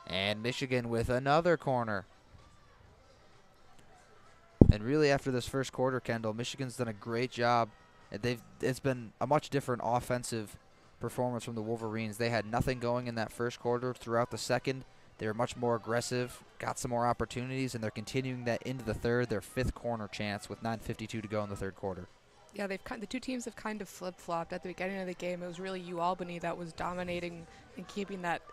And Michigan with another corner. And really after this first quarter, Kendall, Michigan's done a great job. It's been a much different offensive performance from the Wolverines. They had nothing going in that first quarter. Throughout the second, they were much more aggressive, got some more opportunities, and they're continuing that into the third, their fifth corner chance with 9:52 to go in the third quarter. Yeah, the two teams have kind of flip-flopped. At the beginning of the game, it was really UAlbany that was dominating and keeping that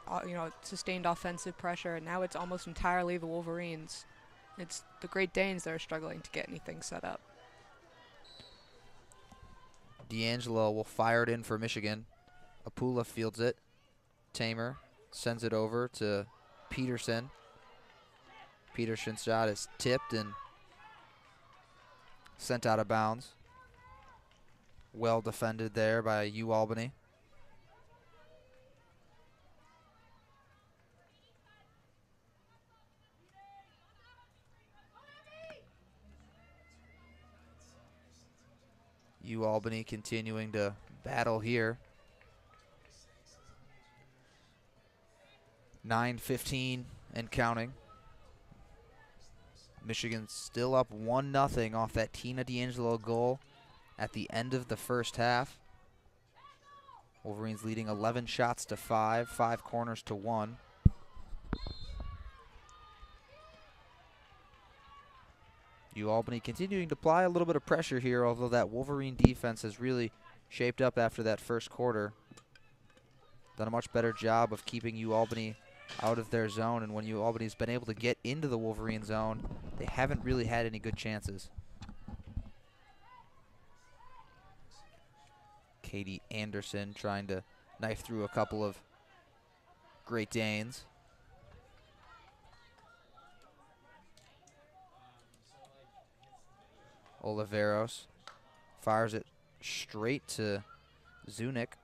sustained offensive pressure, and now it's almost entirely the Wolverines. It's the Great Danes that are struggling to get anything set up. D'Angelo will fire it in for Michigan. Apula fields it. Tamer sends it over to Peterson. Peterson's shot is tipped and sent out of bounds. Well defended there by UAlbany. UAlbany continuing to battle here. 9:15 and counting. Michigan still up 1-0 off that Tina D'Angelo goal at the end of the first half. Wolverines leading 11 shots to 5, 5 corners to 1. UAlbany continuing to apply a little bit of pressure here, although that Wolverine defense has really shaped up after that first quarter. Done a much better job of keeping UAlbany out of their zone, and when UAlbany's been able to get into the Wolverine zone, they haven't really had any good chances. Katie Anderson trying to knife through a couple of Great Danes. Oliveros fires it straight to Zunick.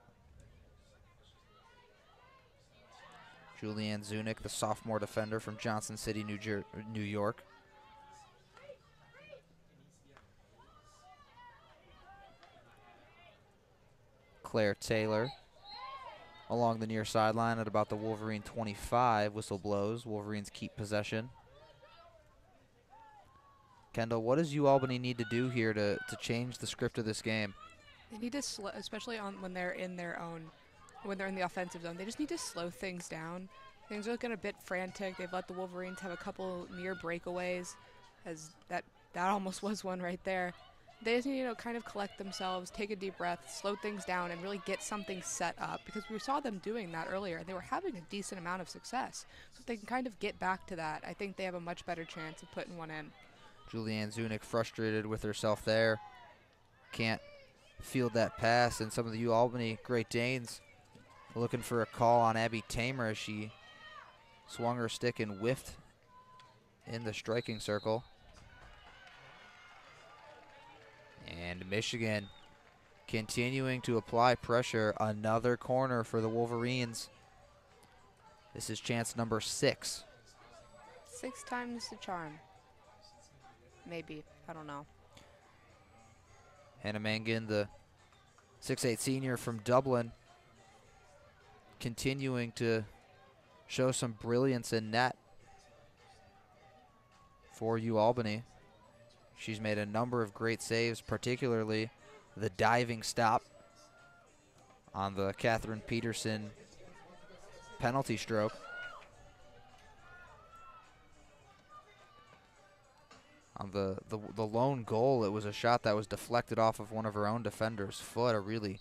Julianne Zunick, the sophomore defender from Johnson City, New York. Claire Taylor along the near sideline at about the Wolverine 25. Whistle blows. Wolverines keep possession. Kendall, what does UAlbany need to do here to change the script of this game? They need to slow, especially when they're in their own, when they're in the offensive zone. They just need to slow things down. Things are looking a bit frantic. They've let the Wolverines have a couple near breakaways, as that almost was one right there. They just need to kind of collect themselves, take a deep breath, slow things down, and really get something set up, because we saw them doing that earlier. They were having a decent amount of success. So if they can kind of get back to that, I think they have a much better chance of putting one in. Julianne Zunick frustrated with herself there. Can't field that pass, and some of the UAlbany Great Danes looking for a call on Abby Tamer as she swung her stick and whiffed in the striking circle. And Michigan continuing to apply pressure. Another corner for the Wolverines. This is chance number 6. 6 times the charm. Maybe. I don't know. Hannah Mangan, the 6'8" senior from Dublin, continuing to show some brilliance in net for UAlbany. She's made a number of great saves, particularly the diving stop on the Catherine Peterson penalty stroke. On the lone goal, it was a shot that was deflected off of one of her own defenders' foot, a really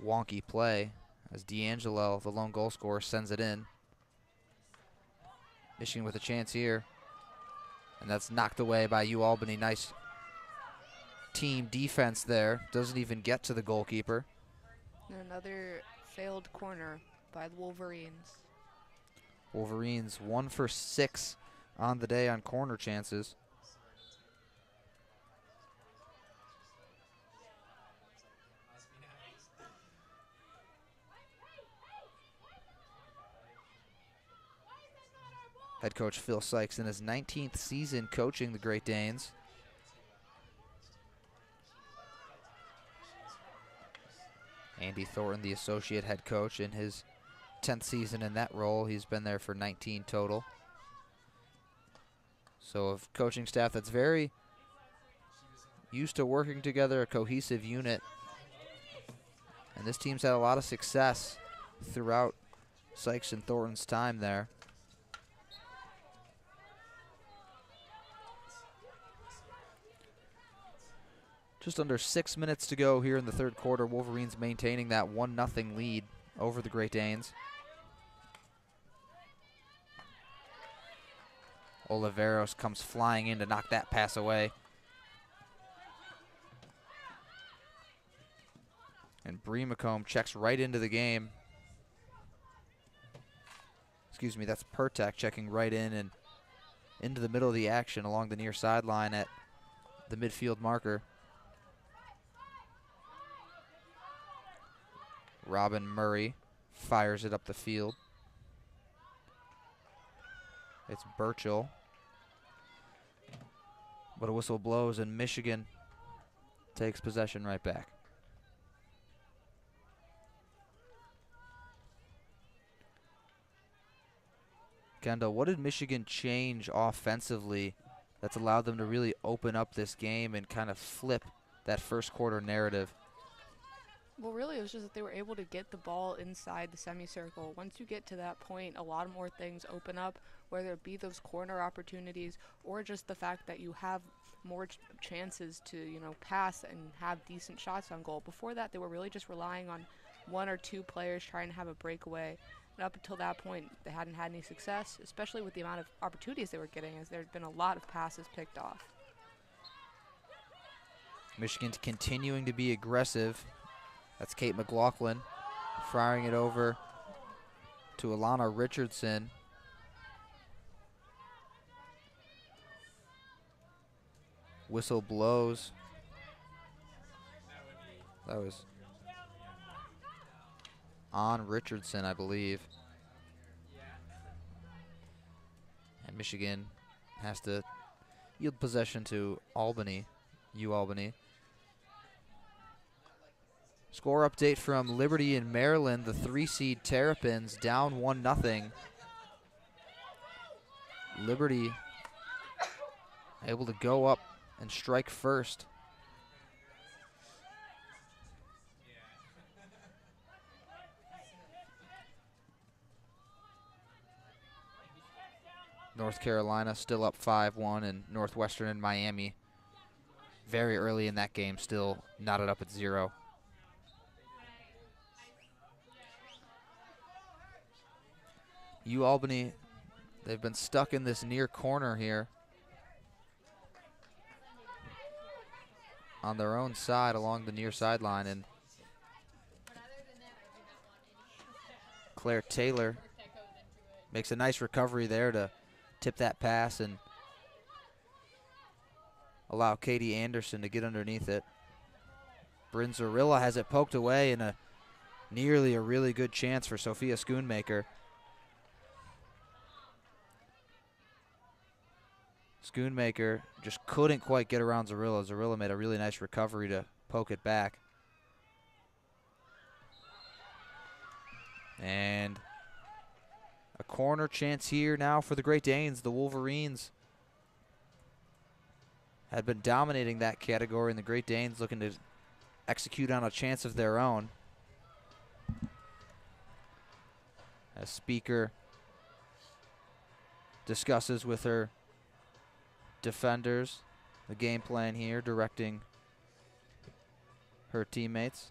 wonky play, as D'Angelo, the lone goal scorer, sends it in. Michigan with a chance here, and that's knocked away by UAlbany. Nice team defense there. Doesn't even get to the goalkeeper. Another failed corner by the Wolverines. Wolverines 1 for 6 on the day on corner chances. Head coach Phil Sykes in his 19th season coaching the Great Danes. Andy Thornton, the associate head coach, in his 10th season in that role. He's been there for 19 total. So a coaching staff that's very used to working together, a cohesive unit. And this team's had a lot of success throughout Sykes and Thornton's time there. Just under 6 minutes to go here in the third quarter. Wolverines maintaining that 1-0 lead over the Great Danes. Oliveros comes flying in to knock that pass away. And Bree McComb checks right into the game. Excuse me, that's Pertek checking right in and into the middle of the action along the near sideline at the midfield marker. Robin Murray fires it up the field. It's Burchell. But a whistle blows and Michigan takes possession right back. Kendall, what did Michigan change offensively that's allowed them to really open up this game and kind of flip that first quarter narrative? Well, really, it was just that they were able to get the ball inside the semicircle. Once you get to that point, a lot more things open up, whether it be those corner opportunities or just the fact that you have more chances to, pass and have decent shots on goal. Before that, they were really just relying on 1 or 2 players trying to have a breakaway. And up until that point, they hadn't had any success, especially with the amount of opportunities they were getting, as there had been a lot of passes picked off. Michigan's continuing to be aggressive. That's Kate McLaughlin firing it over to Alana Richardson. Whistle blows. That was on Richardson, I believe. And Michigan has to yield possession to Albany, UAlbany. Score update from Liberty in Maryland. The 3-seed Terrapins down 1-0. Liberty able to go up and strike first. North Carolina still up 5-1, and Northwestern and Miami very early in that game still knotted up at 0. UAlbany, they've been stuck in this near corner here on their own side along the near sideline, and Claire Taylor makes a nice recovery there to tip that pass and allow Katie Anderson to get underneath it. Bryn Zarilla has it poked away, and nearly a really good chance for Sophia Schoonmaker. Schoonmaker just couldn't quite get around Zarilla. Zarilla made a really nice recovery to poke it back. And a corner chance here now for the Great Danes. The Wolverines had been dominating that category, and the Great Danes looking to execute on a chance of their own. As Speaker discusses with her defenders the game plan here, directing her teammates.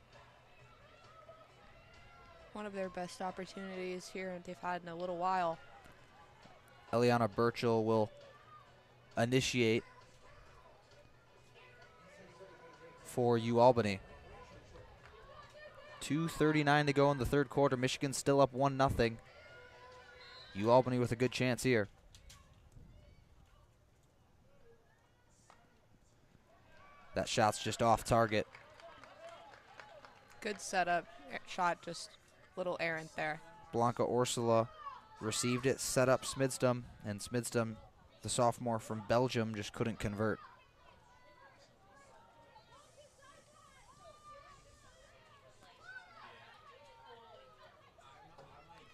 One of their best opportunities here they've had in a little while. Eliana Burchell will initiate for UAlbany. 2:39 to go in the third quarter. Michigan still up 1-0. UAlbany with a good chance here. That shot's just off target. Good setup shot, just little errant there. Blanca Ursula received it, set up Smidstum, and Smidstum, the sophomore from Belgium, just couldn't convert.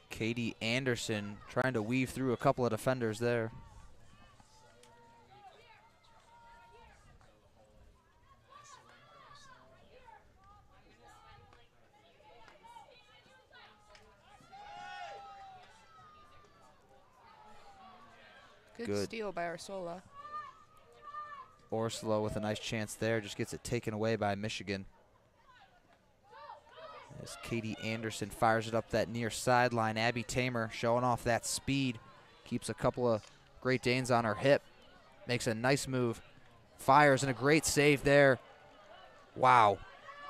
Katie Anderson trying to weave through a couple of defenders there. Good steal by Ursula. Ursula with a nice chance there, just gets it taken away by Michigan. As Katie Anderson fires it up that near sideline. Abby Tamer showing off that speed. Keeps a couple of Great Danes on her hip. Makes a nice move. Fires, and a great save there. Wow.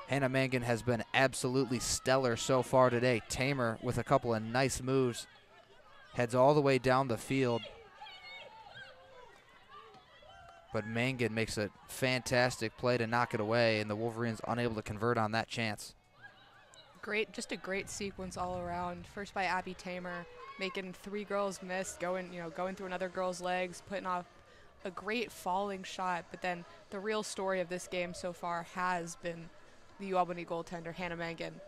Hannah Mangan has been absolutely stellar so far today. Tamer with a couple of nice moves. Heads all the way down the field. But Mangan makes a fantastic play to knock it away, and the Wolverines unable to convert on that chance. Just a great sequence all around. First by Abby Tamer, making 3 girls miss, going through another girl's legs, putting off a great falling shot. But then the real story of this game so far has been the UAlbany goaltender, Hannah Mangan.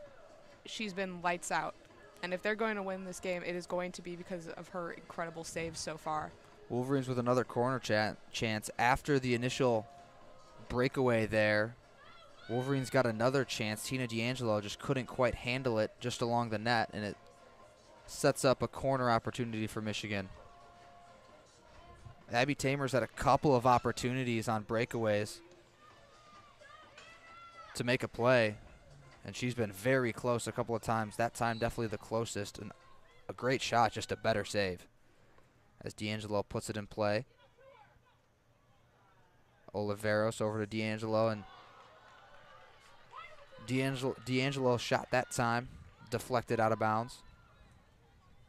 She's been lights out. And if they're going to win this game, it is going to be because of her incredible saves so far. Wolverines with another corner chance after the initial breakaway there. Wolverines got another chance. Tina D'Angelo just couldn't quite handle it just along the net, and it sets up a corner opportunity for Michigan. Abby Tamer's had a couple of opportunities on breakaways to make a play, and she's been very close a couple of times. That time definitely the closest, and a great shot, just a better save. As D'Angelo puts it in play. Oliveros over to D'Angelo, and D'Angelo shot that time, deflected out of bounds.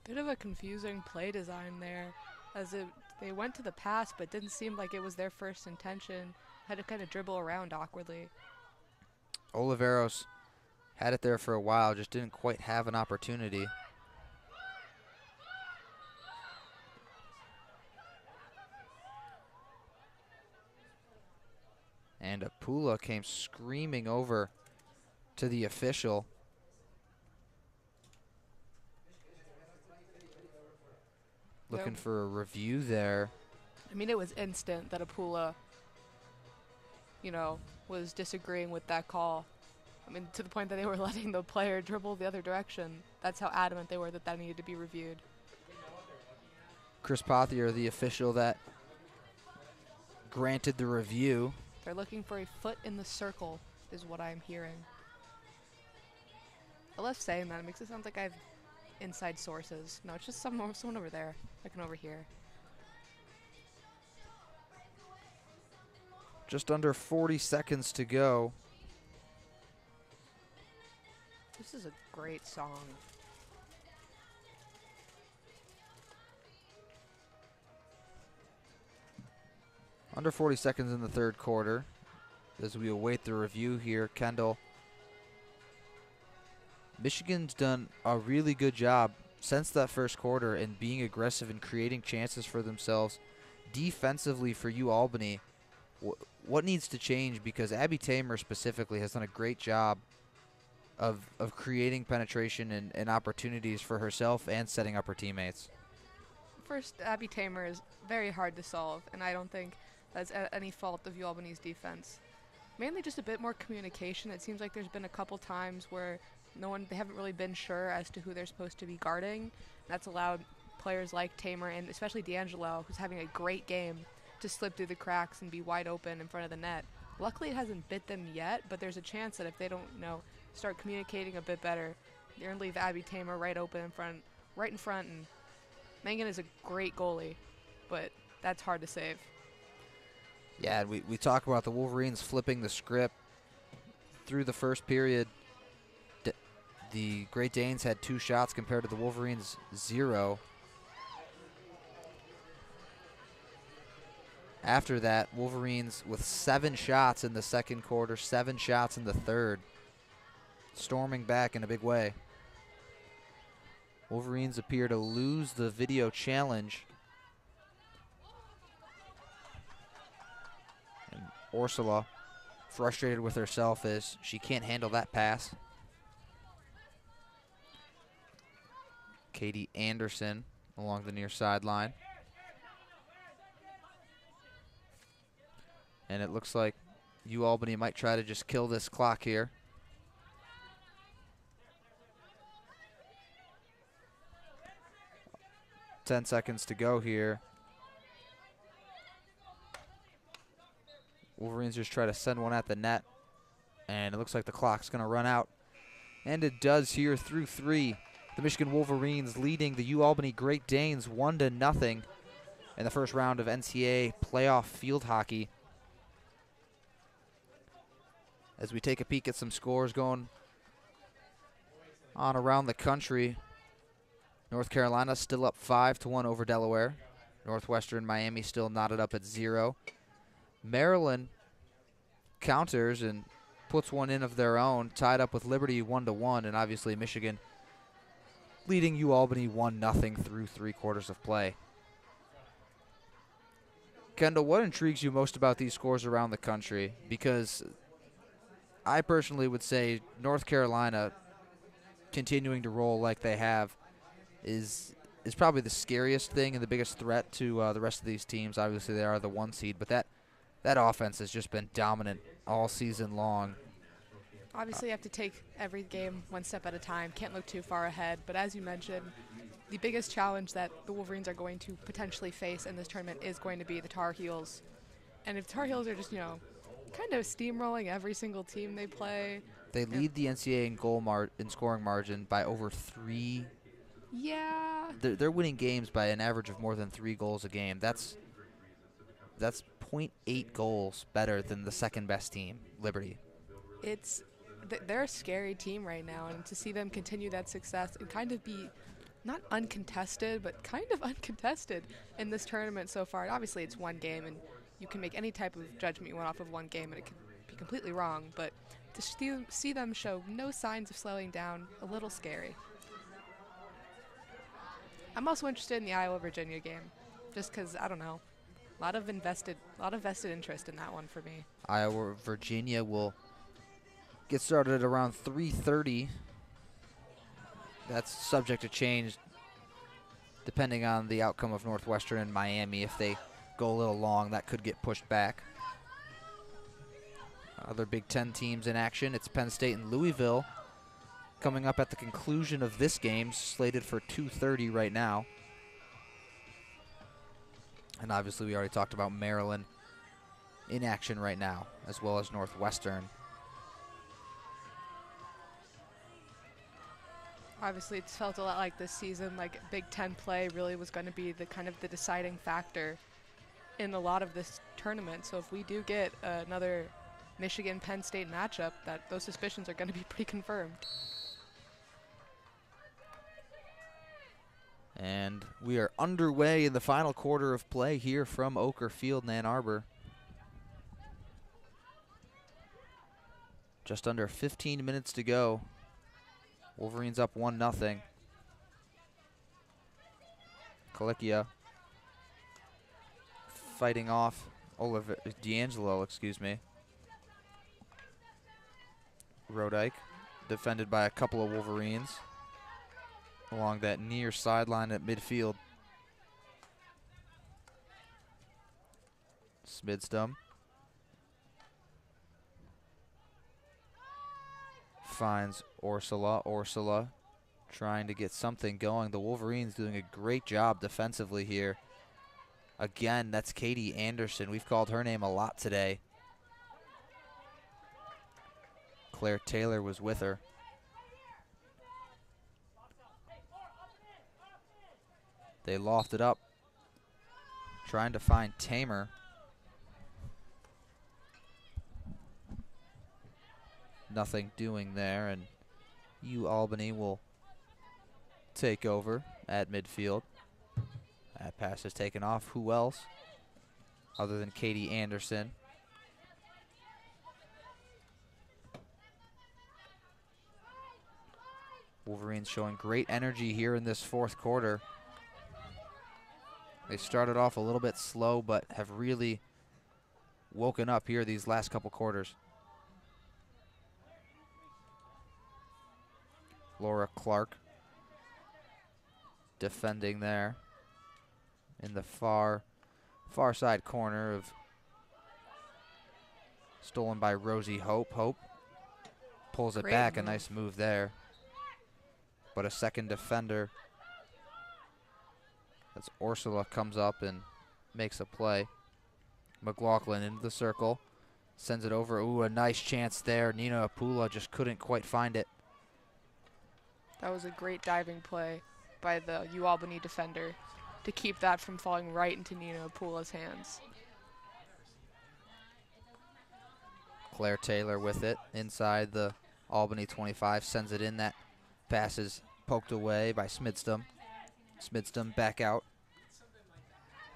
Bit of a confusing play design there, as they went to the pass, but didn't seem like it was their first intention. Had to kind of dribble around awkwardly. Oliveros had it there for a while, just didn't quite have an opportunity. And Apula came screaming over to the official. Looking for a review there. I mean, it was instant that Apula, was disagreeing with that call. I mean, to the point that they were letting the player dribble the other direction. That's how adamant they were that needed to be reviewed. Chris Pothier, the official that granted the review. They're looking for a foot in the circle, is what I'm hearing. I love saying that. It makes it sound like I have inside sources. No, it's just someone over there. I can overhear. Just under 40 seconds to go. This is a great song. Under 40 seconds in the third quarter. As we await the review here, Kendall. Michigan's done a really good job since that first quarter in being aggressive and creating chances for themselves. Defensively for UAlbany, what needs to change? Because Abby Tamer specifically has done a great job of creating penetration and opportunities for herself and setting up her teammates. First, Abby Tamer is very hard to solve, and I don't think that's any fault of UAlbany's defense. Mainly just a bit more communication. It seems like there's been a couple times where they haven't really been sure as to who they're supposed to be guarding. That's allowed players like Tamer and especially D'Angelo, who's having a great game, to slip through the cracks and be wide open in front of the net. Luckily, it hasn't bit them yet, but there's a chance that if they don't, start communicating a bit better, they're going to leave Abby Tamer right in front. And Mangan is a great goalie, but that's hard to save. Yeah, and we talk about the Wolverines flipping the script. Through the first period, the Great Danes had 2 shots compared to the Wolverines 0. After that, Wolverines with 7 shots in the second quarter, 7 shots in the third. Storming back in a big way. Wolverines appear to lose the video challenge. And Ursula, frustrated with herself as she can't handle that pass. Katie Anderson along the near sideline. And it looks like UAlbany might try to just kill this clock here. Ten seconds to go here. Wolverines just try to send one at the net. And it looks like the clock's going to run out. And it does here through 3. The Michigan Wolverines leading the UAlbany Great Danes 1-0 in the first round of NCAA playoff field hockey. As we take a peek at some scores going on around the country. North Carolina still up 5-1 over Delaware. Northwestern Miami still knotted up at 0. Maryland counters and puts one in of their own, tied up with Liberty 1-1, and obviously Michigan leading UAlbany 1-0 through 3 quarters of play. Kendall, what intrigues you most about these scores around the country? Because I personally would say North Carolina continuing to roll like they have is probably the scariest thing and the biggest threat to the rest of these teams. Obviously, they are the 1 seed, but that offense has just been dominant all season long. Obviously, you have to take every game one step at a time. Can't look too far ahead. But as you mentioned, the biggest challenge that the Wolverines are going to potentially face in this tournament is going to be the Tar Heels. And if Tar Heels are just, kind of steamrolling every single team they play. They lead the NCAA in scoring margin by over 3 Yeah. They're winning games by an average of more than 3 goals a game. That's zero point 0.8 goals better than the second best team, Liberty. They're a scary team right now, and to see them continue that success and kind of be not uncontested, but kind of uncontested in this tournament so far. Obviously, it's one game, and you can make any type of judgment you want off of one game, and it can be completely wrong. But to see them show no signs of slowing down, a little scary. I'm also interested in the Iowa-Virginia game, just because I don't know, a lot of vested interest in that one for me. Iowa, Virginia will get started at around 3:30. That's subject to change depending on the outcome of Northwestern and Miami. If they go a little long, that could get pushed back. Other Big Ten teams in action, it's Penn State and Louisville coming up at the conclusion of this game, slated for 2:30 right now. And obviously we already talked about Maryland in action right now, as well as Northwestern. Obviously, it's felt a lot like this season, like Big Ten play really was going to be the kind of the deciding factor in a lot of this tournament. So if we do get another Michigan-Penn State matchup, that those suspicions are going to be pretty confirmed. And we are underway in the final quarter of play here from Oker Field in Ann Arbor. Just under 15 minutes to go. Wolverines up 1-0. Kalikia fighting off D'Angelo, excuse me. Rodike defended by a couple of Wolverines along that near sideline at midfield. Smidstum finds Ursula. Ursula trying to get something going. The Wolverines doing a great job defensively here. Again, that's Katie Anderson. We've called her name a lot today. Claire Taylor was with her. They lofted up, trying to find Tamer. Nothing doing there, and UAlbany will take over at midfield. That pass is taken off. Who else other than Katie Anderson? Wolverines showing great energy here in this fourth quarter. They started off a little bit slow, but have really woken up here these last couple quarters. Laura Clark defending there in the far side corner of stolen by Rosie Hope. Hope pulls it back, a nice move there. But a second defender, that's Ursula, comes up and makes a play. McLaughlin into the circle, sends it over. Ooh, a nice chance there. Nina Apula just couldn't quite find it. That was a great diving play by the UAlbany defender to keep that from falling right into Nina Apula's hands. Claire Taylor with it inside the Albany 25, sends it in. That pass is poked away by Smidstum. Smidstum back out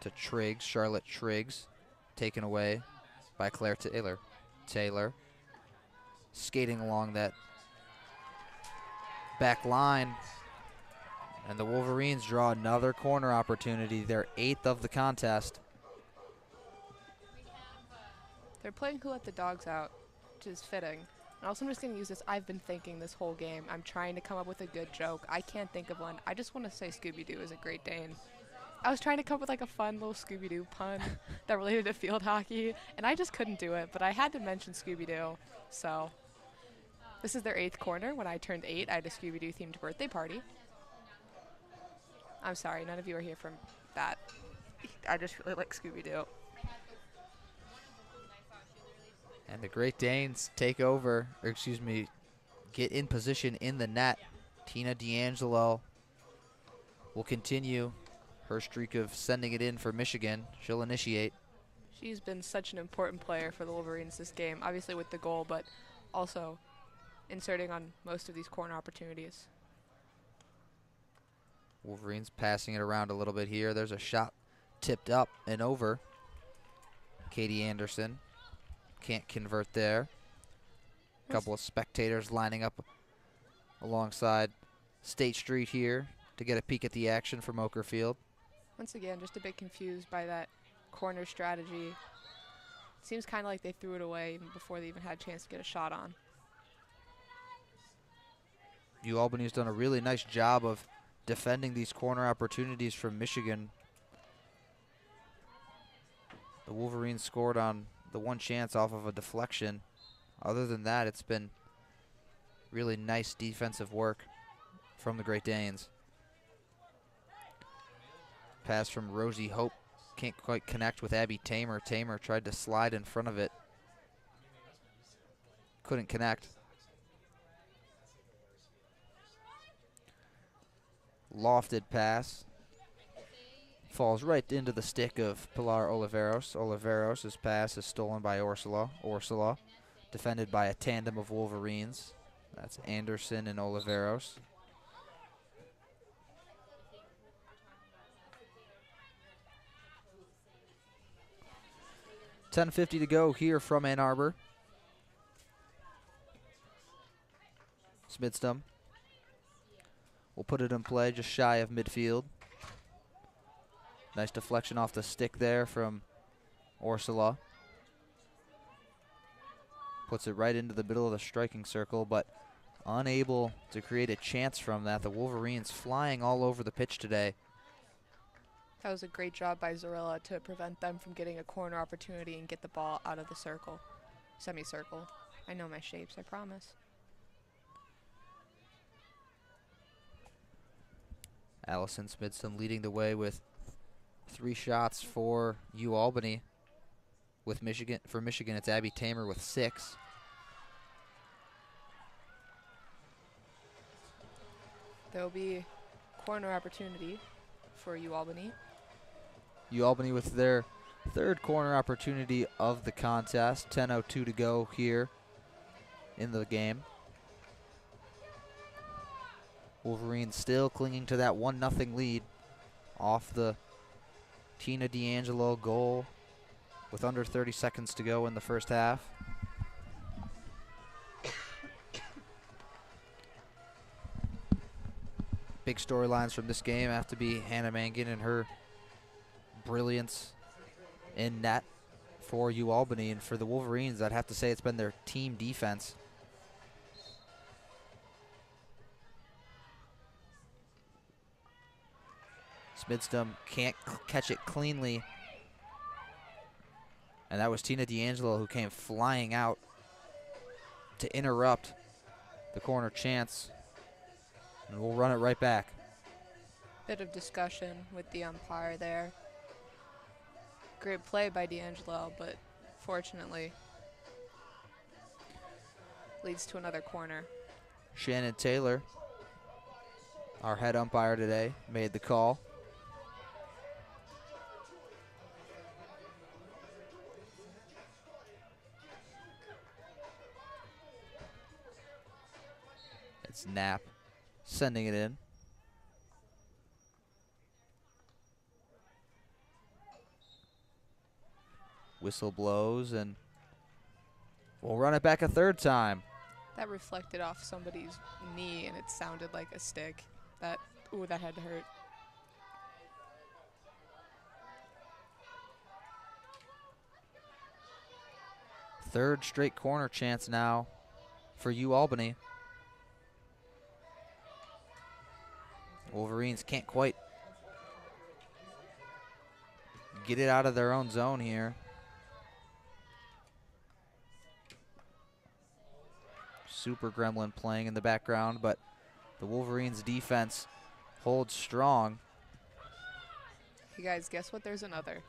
to Triggs, Charlotte Triggs, taken away by Claire Taylor. Taylor skating along that back line, and the Wolverines draw another corner opportunity, their 8th of the contest. They're playing Who Let the Dogs Out, which is fitting. And also, I'm just going to use this. I've been thinking this whole game. I'm trying to come up with a good joke. I can't think of one. I just want to say Scooby-Doo is a Great Dane. I was trying to come up with like a fun little Scooby-Doo pun that related to field hockey, and I just couldn't do it. But I had to mention Scooby-Doo. So this is their 8th corner. When I turned 8, I had a Scooby-Doo themed birthday party. I'm sorry, none of you are here from that. I just really like Scooby-Doo. And the Great Danes take over, or excuse me, get in position in the net. Tina D'Angelo will continue her streak of sending it in for Michigan. She'll initiate. She's been such an important player for the Wolverines this game, obviously with the goal, but also inserting on most of these corner opportunities. Wolverines passing it around a little bit here. There's a shot tipped up and over. Katie Anderson can't convert there. A couple of spectators lining up alongside State Street here to get a peek at the action from Okerfield. Once again, just a bit confused by that corner strategy. Seems kind of like they threw it away even before they even had a chance to get a shot on. UAlbany's done a really nice job of defending these corner opportunities from Michigan. The Wolverines scored on the one chance off of a deflection. Other than that, it's been really nice defensive work from the Great Danes. Pass from Rosie Hope. Can't quite connect with Abby Tamer. Tamer tried to slide in front of it. Couldn't connect. Lofted pass. Falls right into the stick of Pilar Oliveros. Oliveros' pass is stolen by Ursula. Ursula, defended by a tandem of Wolverines. That's Anderson and Oliveros. $10:50 to go here from Ann Arbor. Smidstrom will put it in play just shy of midfield. Nice deflection off the stick there from Ursula. Puts it right into the middle of the striking circle, but unable to create a chance from that. The Wolverines flying all over the pitch today. That was a great job by Zarella to prevent them from getting a corner opportunity and get the ball out of the circle, semicircle. I know my shapes, I promise. Allison Smidson leading the way with 3 shots for UAlbany. With Michigan, for Michigan, it's Abby Tamer with 6. There will be corner opportunity for UAlbany. UAlbany with their 3rd corner opportunity of the contest. 10:02 to go here in the game. Wolverines still clinging to that 1-0 lead off the Tina D'Angelo goal with under 30 seconds to go in the first half. Big storylines from this game have to be Hannah Mangan and her brilliance in net for UAlbany. And for the Wolverines, I'd have to say it's been their team defense. Smidstrom can't catch it cleanly. And that was Tina D'Angelo who came flying out to interrupt the corner chance. And we'll run it right back. Bit of discussion with the umpire there. Great play by D'Angelo, but fortunately leads to another corner. Shannon Taylor, our head umpire today, made the call. It's Knapp sending it in. Whistle blows, and we'll run it back a 3rd time. That reflected off somebody's knee, and it sounded like a stick. That had to hurt. Third straight corner chance now for UAlbany. Wolverines can't quite get it out of their own zone here. Super Gremlin playing in the background, but the Wolverines defense holds strong. You guys, guess what? There's another.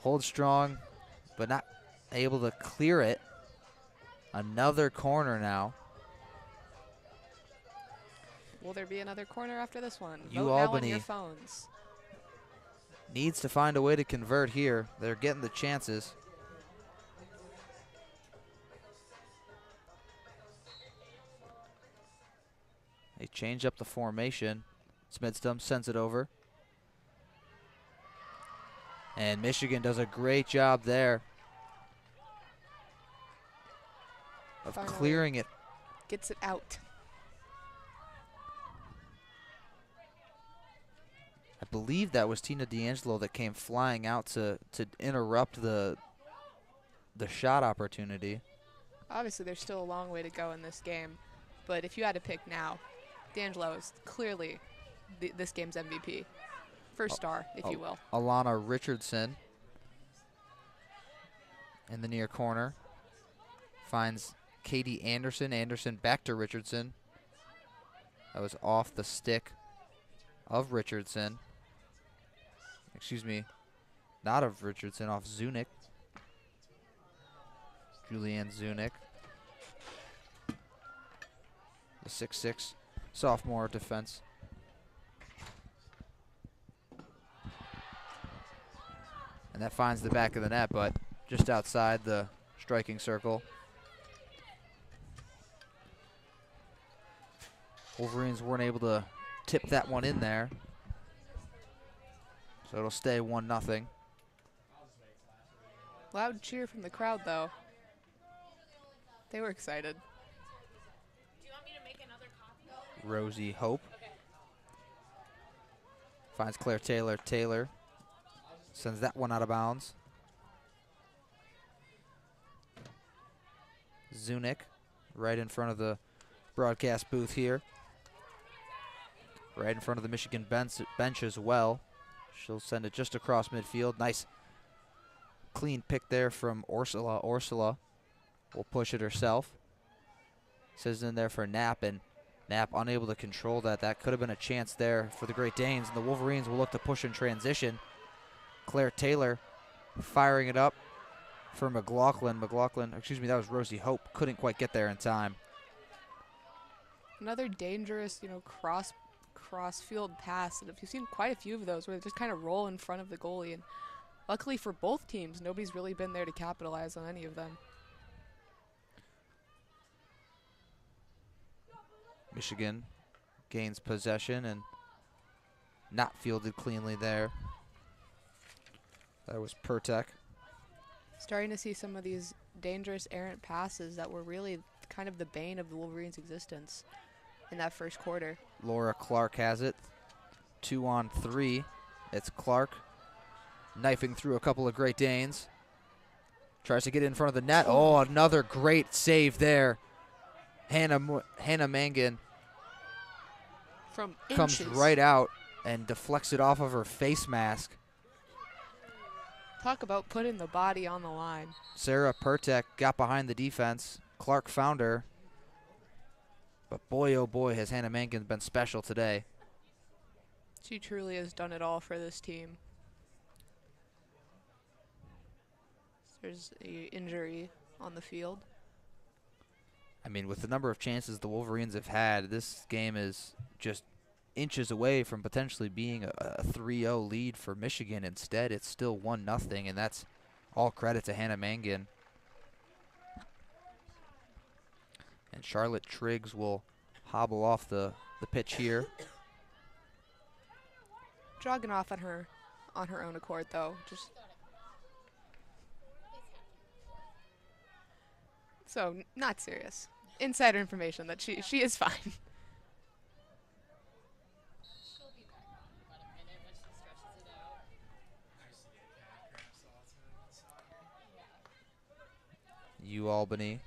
Holds strong, but not able to clear it. Another corner now. Will there be another corner after this one? Vote now on your UAlbany phones. needs to find a way to convert here. They're getting the chances. They change up the formation. Smidstum sends it over. And Michigan does a great job there of Finally clearing it. Gets it out. I believe that was Tina D'Angelo that came flying out to interrupt the shot opportunity. Obviously, there's still a long way to go in this game, but if you had to pick now, D'Angelo is clearly this game's MVP. First star, if you will. Alana Richardson in the near corner finds Katie Anderson. Anderson back to Richardson. That was off the stick of Richardson. Excuse me, not of Richardson, off Zunick. Julianne Zunick. The 6'6" sophomore defense. And that finds the back of the net, but just outside the striking circle. Wolverines weren't able to tip that one in there. So it'll stay 1-0. Loud cheer from the crowd, though. They were excited. Do you want me to make another copy? Rosie Hope finds Claire Taylor. Taylor sends that one out of bounds. Zunick right in front of the broadcast booth here. Right in front of the Michigan bench as well. She'll send it just across midfield. Nice clean pick there from Ursula. Ursula will push it herself. Says in there for Knapp, and Knapp unable to control that. That could have been a chance there for the Great Danes, and the Wolverines will look to push in transition. Claire Taylor firing it up for McLaughlin. Excuse me, that was Rosie Hope. Couldn't quite get there in time. Another dangerous, cross field pass. And you've seen quite a few of those where they just kind of roll in front of the goalie. And luckily for both teams, nobody's really been there to capitalize on any of them. Michigan gains possession and not fielded cleanly there. That was Pertek. Starting to see some of these dangerous errant passes that were really kind of the bane of the Wolverines' existence in that first quarter. Laura Clark has it. 2-on-3. It's Clark knifing through a couple of Great Danes. Tries to get in front of the net. Oh, another great save there. Hannah Mangan From comes inches. right out and deflects it off of her face mask. Talk about putting the body on the line. Sarah Pertek got behind the defense. Clark found her. But boy, oh boy, has Hannah Mangan been special today. She truly has done it all for this team. There's an injury on the field. I mean, with the number of chances the Wolverines have had, this game is just inches away from potentially being a 3-0 lead for Michigan. Instead, it's still 1-0, and that's all credit to Hannah Mangan. And Charlotte Triggs will hobble off the pitch here. Jogging off on her own accord, though. So, not serious. Insider information that she is fine. She'll be back on in about a minute when she stretches it out. I used to get calf cramps all the time. UAlbany.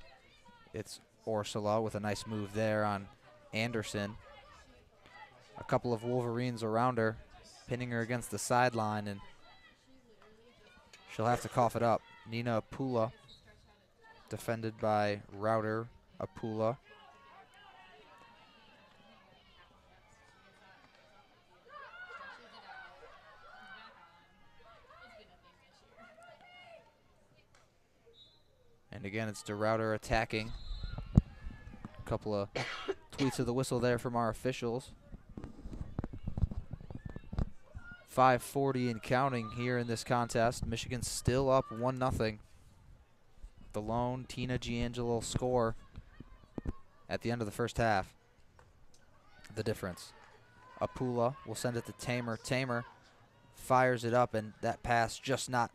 It's Ursula with a nice move there on Anderson. A couple of Wolverines around her, pinning her against the sideline, and she'll have to cough it up. Nina Apula, defended by Router Apula. And again, it's DeRouter attacking. A couple of tweets of the whistle there from our officials. 5:40 and counting here in this contest. Michigan's still up 1-0. The lone Tina Giangelo score at the end of the first half. The difference. Apula will send it to Tamer. Tamer fires it up, and that pass just not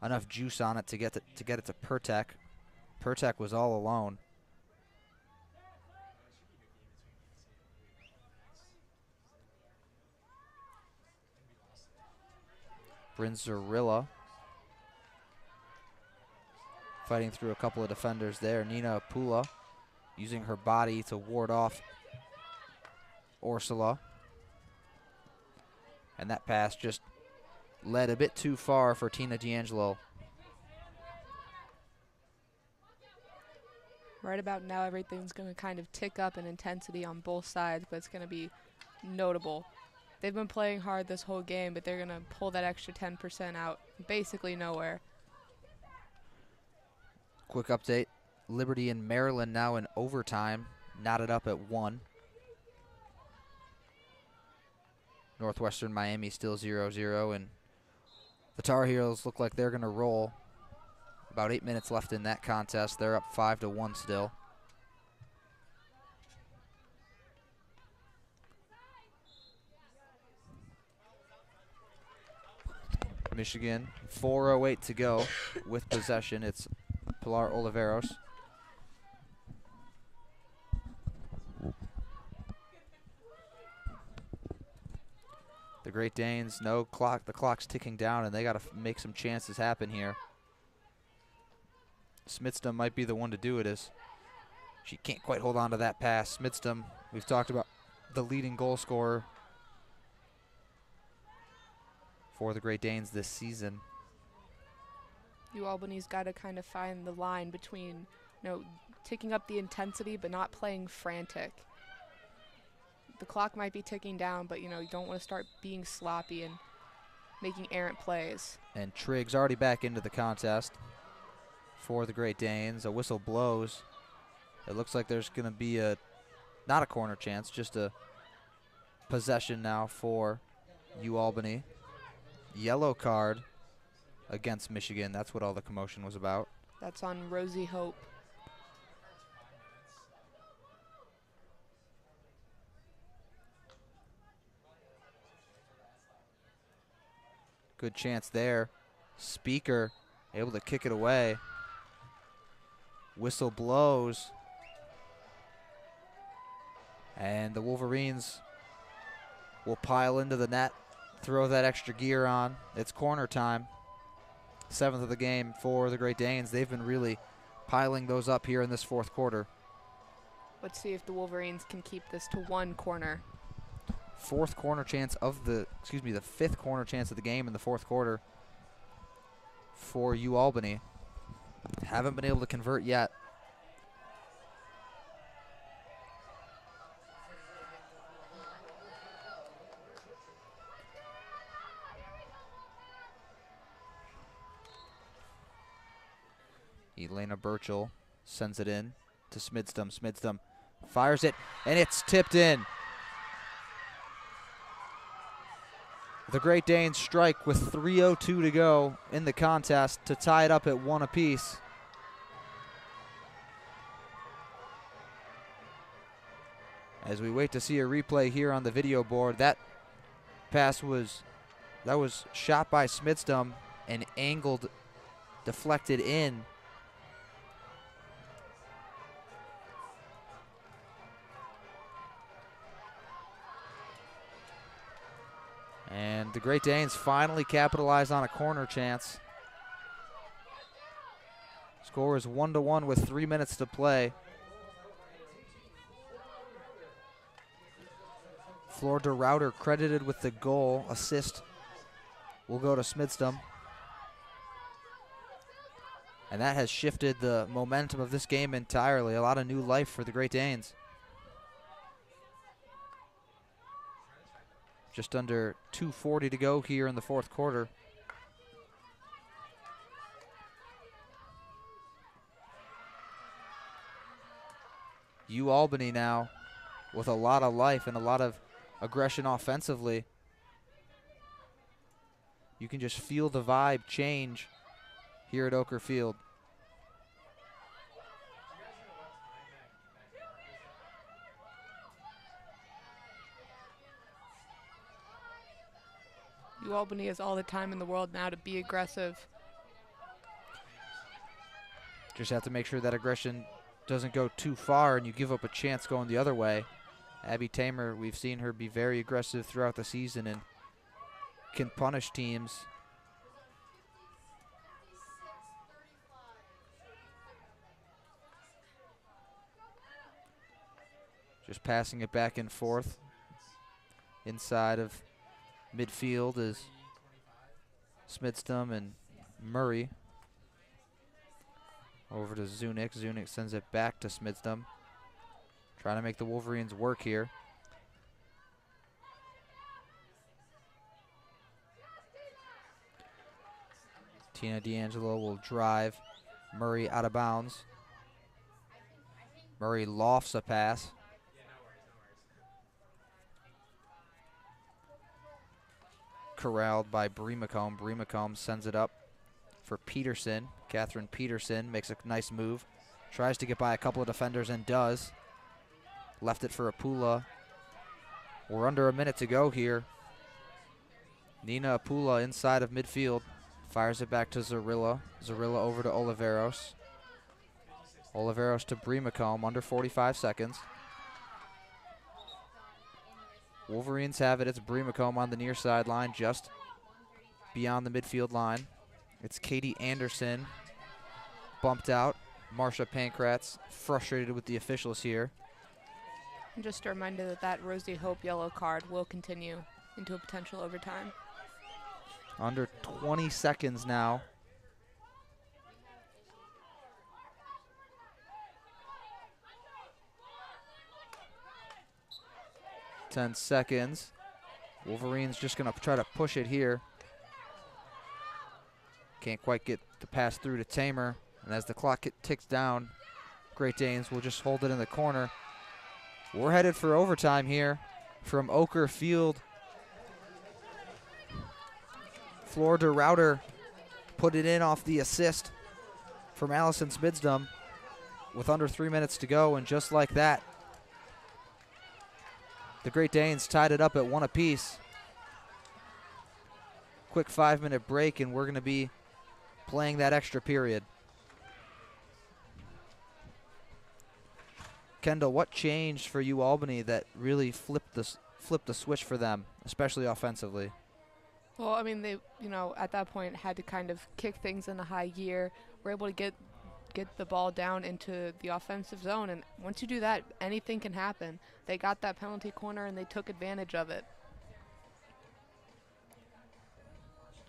enough juice on it to get it to Pertek. Pertek was all alone. Brinzarilla fighting through a couple of defenders there. Nina Apula using her body to ward off Ursula. And that pass just led a bit too far for Tina D'Angelo. Right about now, everything's going to kind of tick up in intensity on both sides, but it's going to be notable. They've been playing hard this whole game, but they're going to pull that extra 10% out basically nowhere. Quick update. Liberty and Maryland now in overtime, knotted up at 1. Northwestern Miami still 0-0, and the Tar Heels look like they're going to roll. About 8 minutes left in that contest. They're up 5-1 still. Michigan, 4:08 to go with possession. It's Pilar Oliveros. The Great Danes, no clock. The clock's ticking down, and they got to make some chances happen here. Smitsdom might be the one to do it, as she can't quite hold on to that pass. Smitsdom, we've talked about the leading goal scorer for the Great Danes this season. UAlbany's got to kind of find the line between, taking up the intensity but not playing frantic. The clock might be ticking down, but, you don't want to start being sloppy and making errant plays. And Triggs already back into the contest for the Great Danes. A whistle blows. It looks like there's going to be not a corner chance, just a possession now for UAlbany. Yellow card against Michigan. That's what all the commotion was about. That's on Rosie Hope. Good chance there. Speaker able to kick it away. Whistle blows. And the Wolverines will pile into the net, throw that extra gear on. It's corner time. 7th of the game for the Great Danes. They've been really piling those up here in this fourth quarter. Let's see if the Wolverines can keep this to 1 corner. The fifth corner chance of the game in the fourth quarter for UAlbany. Haven't been able to convert yet. Elena Burchell sends it in to Smitsdom. Smitsdom fires it, and it's tipped in. The Great Danes strike with 3:02 to go in the contest to tie it up at 1 apiece. As we wait to see a replay here on the video board, that pass was shot by Smitsdom and angled, deflected in. And the Great Danes finally capitalize on a corner chance. Score is 1-1 with 3 minutes to play. Flor de Rauter credited with the goal. Assist will go to Smitsdom. And that has shifted the momentum of this game entirely. A lot of new life for the Great Danes. Just under 2:40 to go here in the fourth quarter. UAlbany now with a lot of life and a lot of aggression offensively. You can just feel the vibe change here at Oker Field. UAlbany has all the time in the world now to be aggressive. Just have to make sure that aggression doesn't go too far and you give up a chance going the other way. Abby Tamer, we've seen her be very aggressive throughout the season and can punish teams. Just passing it back and forth. Inside of midfield is Smidstrom and Murray. Over to Zunic. Zunic sends it back to Smidstrom. Trying to make the Wolverines work here. Tina D'Angelo will drive Murray out of bounds. Murray lofts a pass. Corralled by Brimacombe. Brimacombe sends it up for Peterson. Catherine Peterson makes a nice move. Tries to get by a couple of defenders and does. Left it for Apula. We're under a minute to go here. Nina Apula inside of midfield. Fires it back to Zarilla. Zarilla over to Oliveros. Oliveros to Brimacombe, under 45 seconds. Wolverines have it. It's Brimacombe on the near sideline, just beyond the midfield line. It's Katie Anderson, bumped out. Marsha Pankratz frustrated with the officials here. And just a reminder that that Rosie Hope yellow card will continue into a potential overtime. Under 20 seconds now. Ten seconds. Wolverines just gonna try to push it here. Can't quite get the pass through to Tamer. And as the clock ticks down, Great Danes will just hold it in the corner. We're headed for overtime here from Oker Field. Florida Router put it in off the assist from Allison Smidstrom with under 3 minutes to go, and just like that, the Great Danes tied it up at 1 apiece. Quick 5-minute break, and we're going to be playing that extra period. Kendall, what changed for UAlbany that really flipped the switch for them, especially offensively? Well, I mean, they, at that point had to kind of kick things in a high gear. Were able to get the ball down into the offensive zone, and once you do that, anything can happen. They got that penalty corner and they took advantage of it.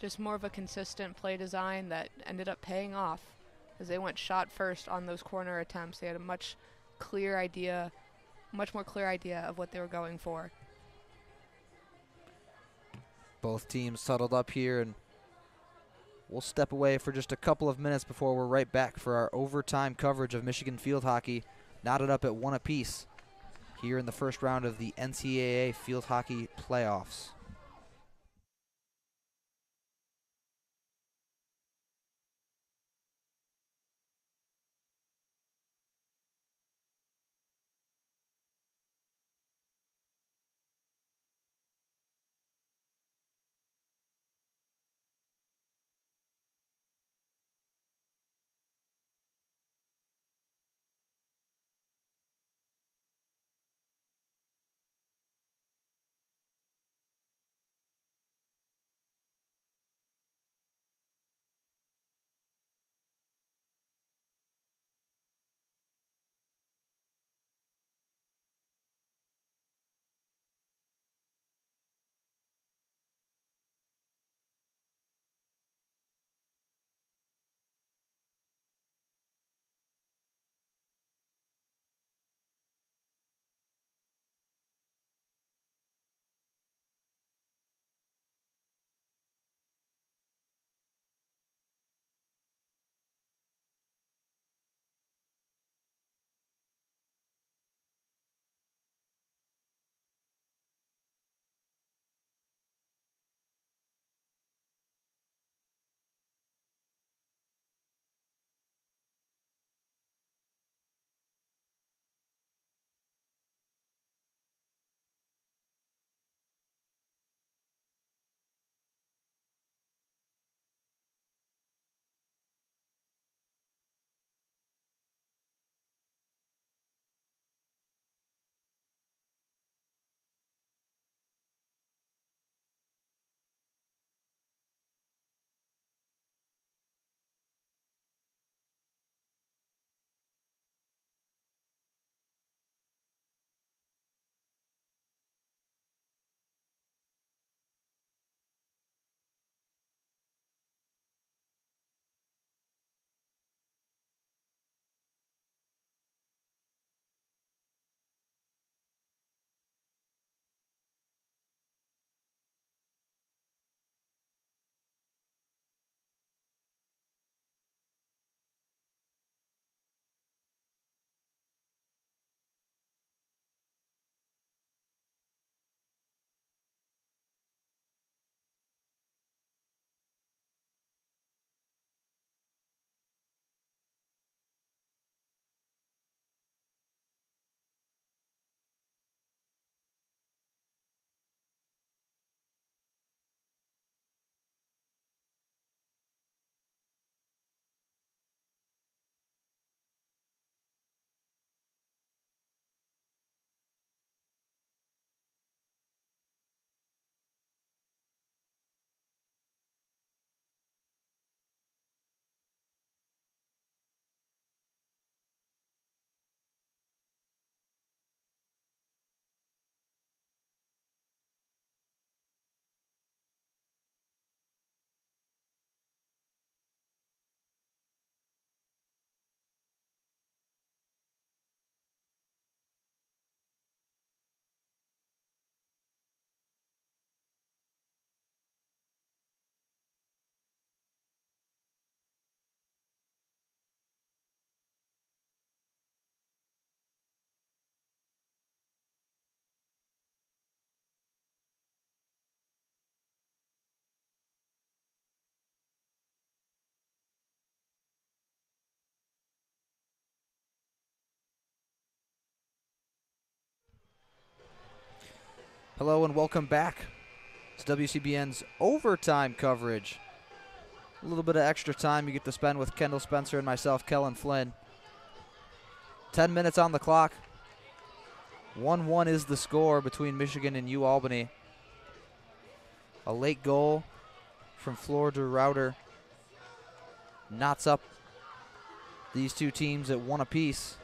Just more of a consistent play design that ended up paying off as they went shot first on those corner attempts. They had a much more clear idea of what they were going for. Both teams settled up here, and we'll step away for just a couple of minutes before we're right back for our overtime coverage of Michigan field hockey, knotted up at 1 apiece here in the first round of the NCAA field hockey playoffs. Hello and welcome back to WCBN's overtime coverage. A little bit of extra time you get to spend with Kendall Spencer and myself, Kelin Flynn. 10 minutes on the clock. 1-1 is the score between Michigan and UAlbany. A late goal from Flor DeRouter knots up these two teams at 1 apiece.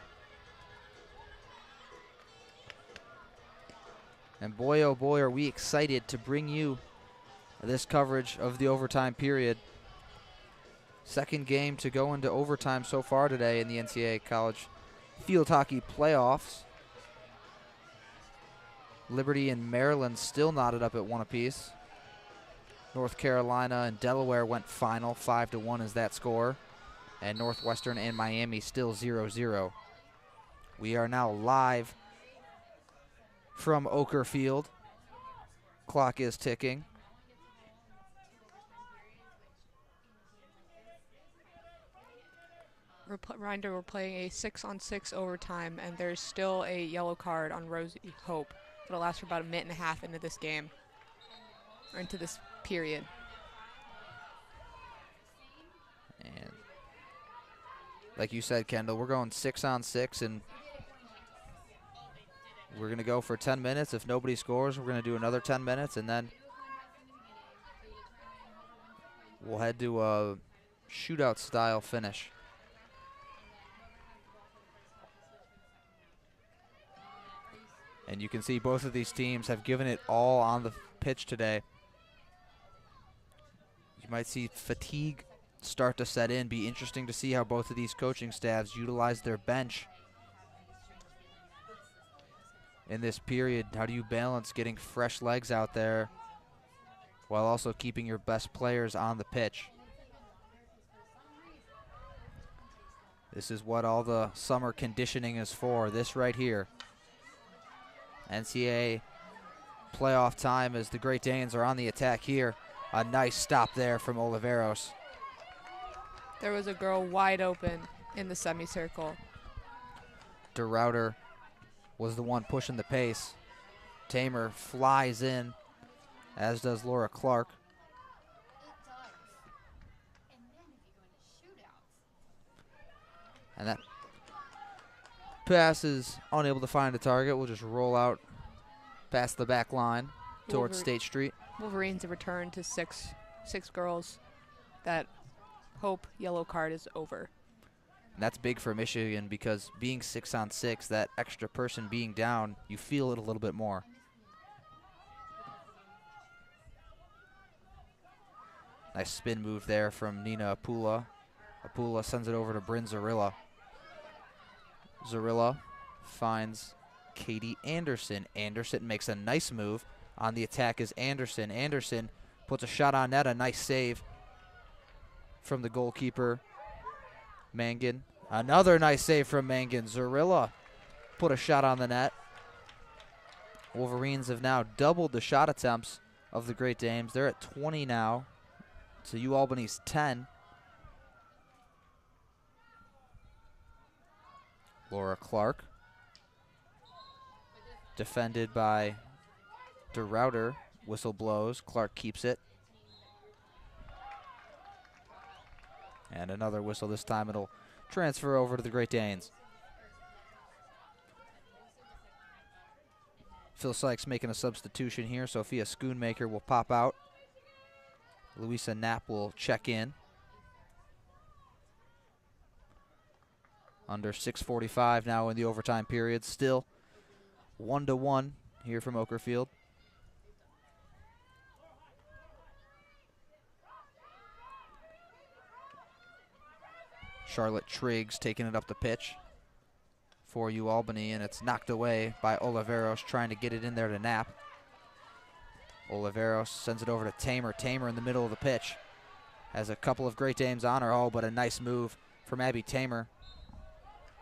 And boy, oh boy, are we excited to bring you this coverage of the overtime period. Second game to go into overtime so far today in the NCAA College Field Hockey Playoffs. Liberty and Maryland still knotted up at 1 apiece. North Carolina and Delaware went final. 5-1 is that score. And Northwestern and Miami still 0-0. We are now live from Oker Field. Clock is ticking. Reminder, we're playing a 6-on-6 overtime, and there's still a yellow card on Rosie Hope. It'll last for about a minute and a half into this game, or into this period. And like you said, Kendall, we're going 6-on-6, and we're going to go for 10 minutes. If nobody scores, we're going to do another 10 minutes, and then we'll head to a shootout-style finish. And you can see both of these teams have given it all on the pitch today. You might see fatigue start to set in. Be interesting to see how both of these coaching staffs utilize their bench in this period. How do you balance getting fresh legs out there while also keeping your best players on the pitch? This is what all the summer conditioning is for, this right here. NCAA playoff time as the Great Danes are on the attack here. A nice stop there from Oliveros. There was a girl wide open in the semicircle. DeRouter was the one pushing the pace. Tamer flies in, as does Laura Clark. And that pass is unable to find a target. We'll just roll out past the back line towards State Street. Wolverines have returned to six girls. That Hope yellow card is over. And that's big for Michigan because being 6-on-6, that extra person being down, you feel it a little bit more. Nice spin move there from Nina Apula. Apula sends it over to Bryn Zarilla. Zarilla finds Katie Anderson. Anderson makes a nice move. On the attack is Anderson. Anderson puts a shot on net, a nice save from the goalkeeper, Mangan. Another nice save from Mangan. Zarilla put a shot on the net. Wolverines have now doubled the shot attempts of the Great Danes. They're at 20 now. So UAlbany's 10. Laura Clark, defended by DeRouter. Whistle blows. Clark keeps it. And another whistle. This time it'll transfer over to the Great Danes. Phil Sykes making a substitution here. Sophia Schoonmaker will pop out. Louisa Knapp will check in. Under 6:45 now in the overtime period. Still 1-1 here from Oker Field. Charlotte Triggs taking it up the pitch for UAlbany, and it's knocked away by Oliveros trying to get it in there to Knapp. Oliveros sends it over to Tamer. Tamer in the middle of the pitch. Has a couple of Great Danes on her. Oh, but a nice move from Abby Tamer.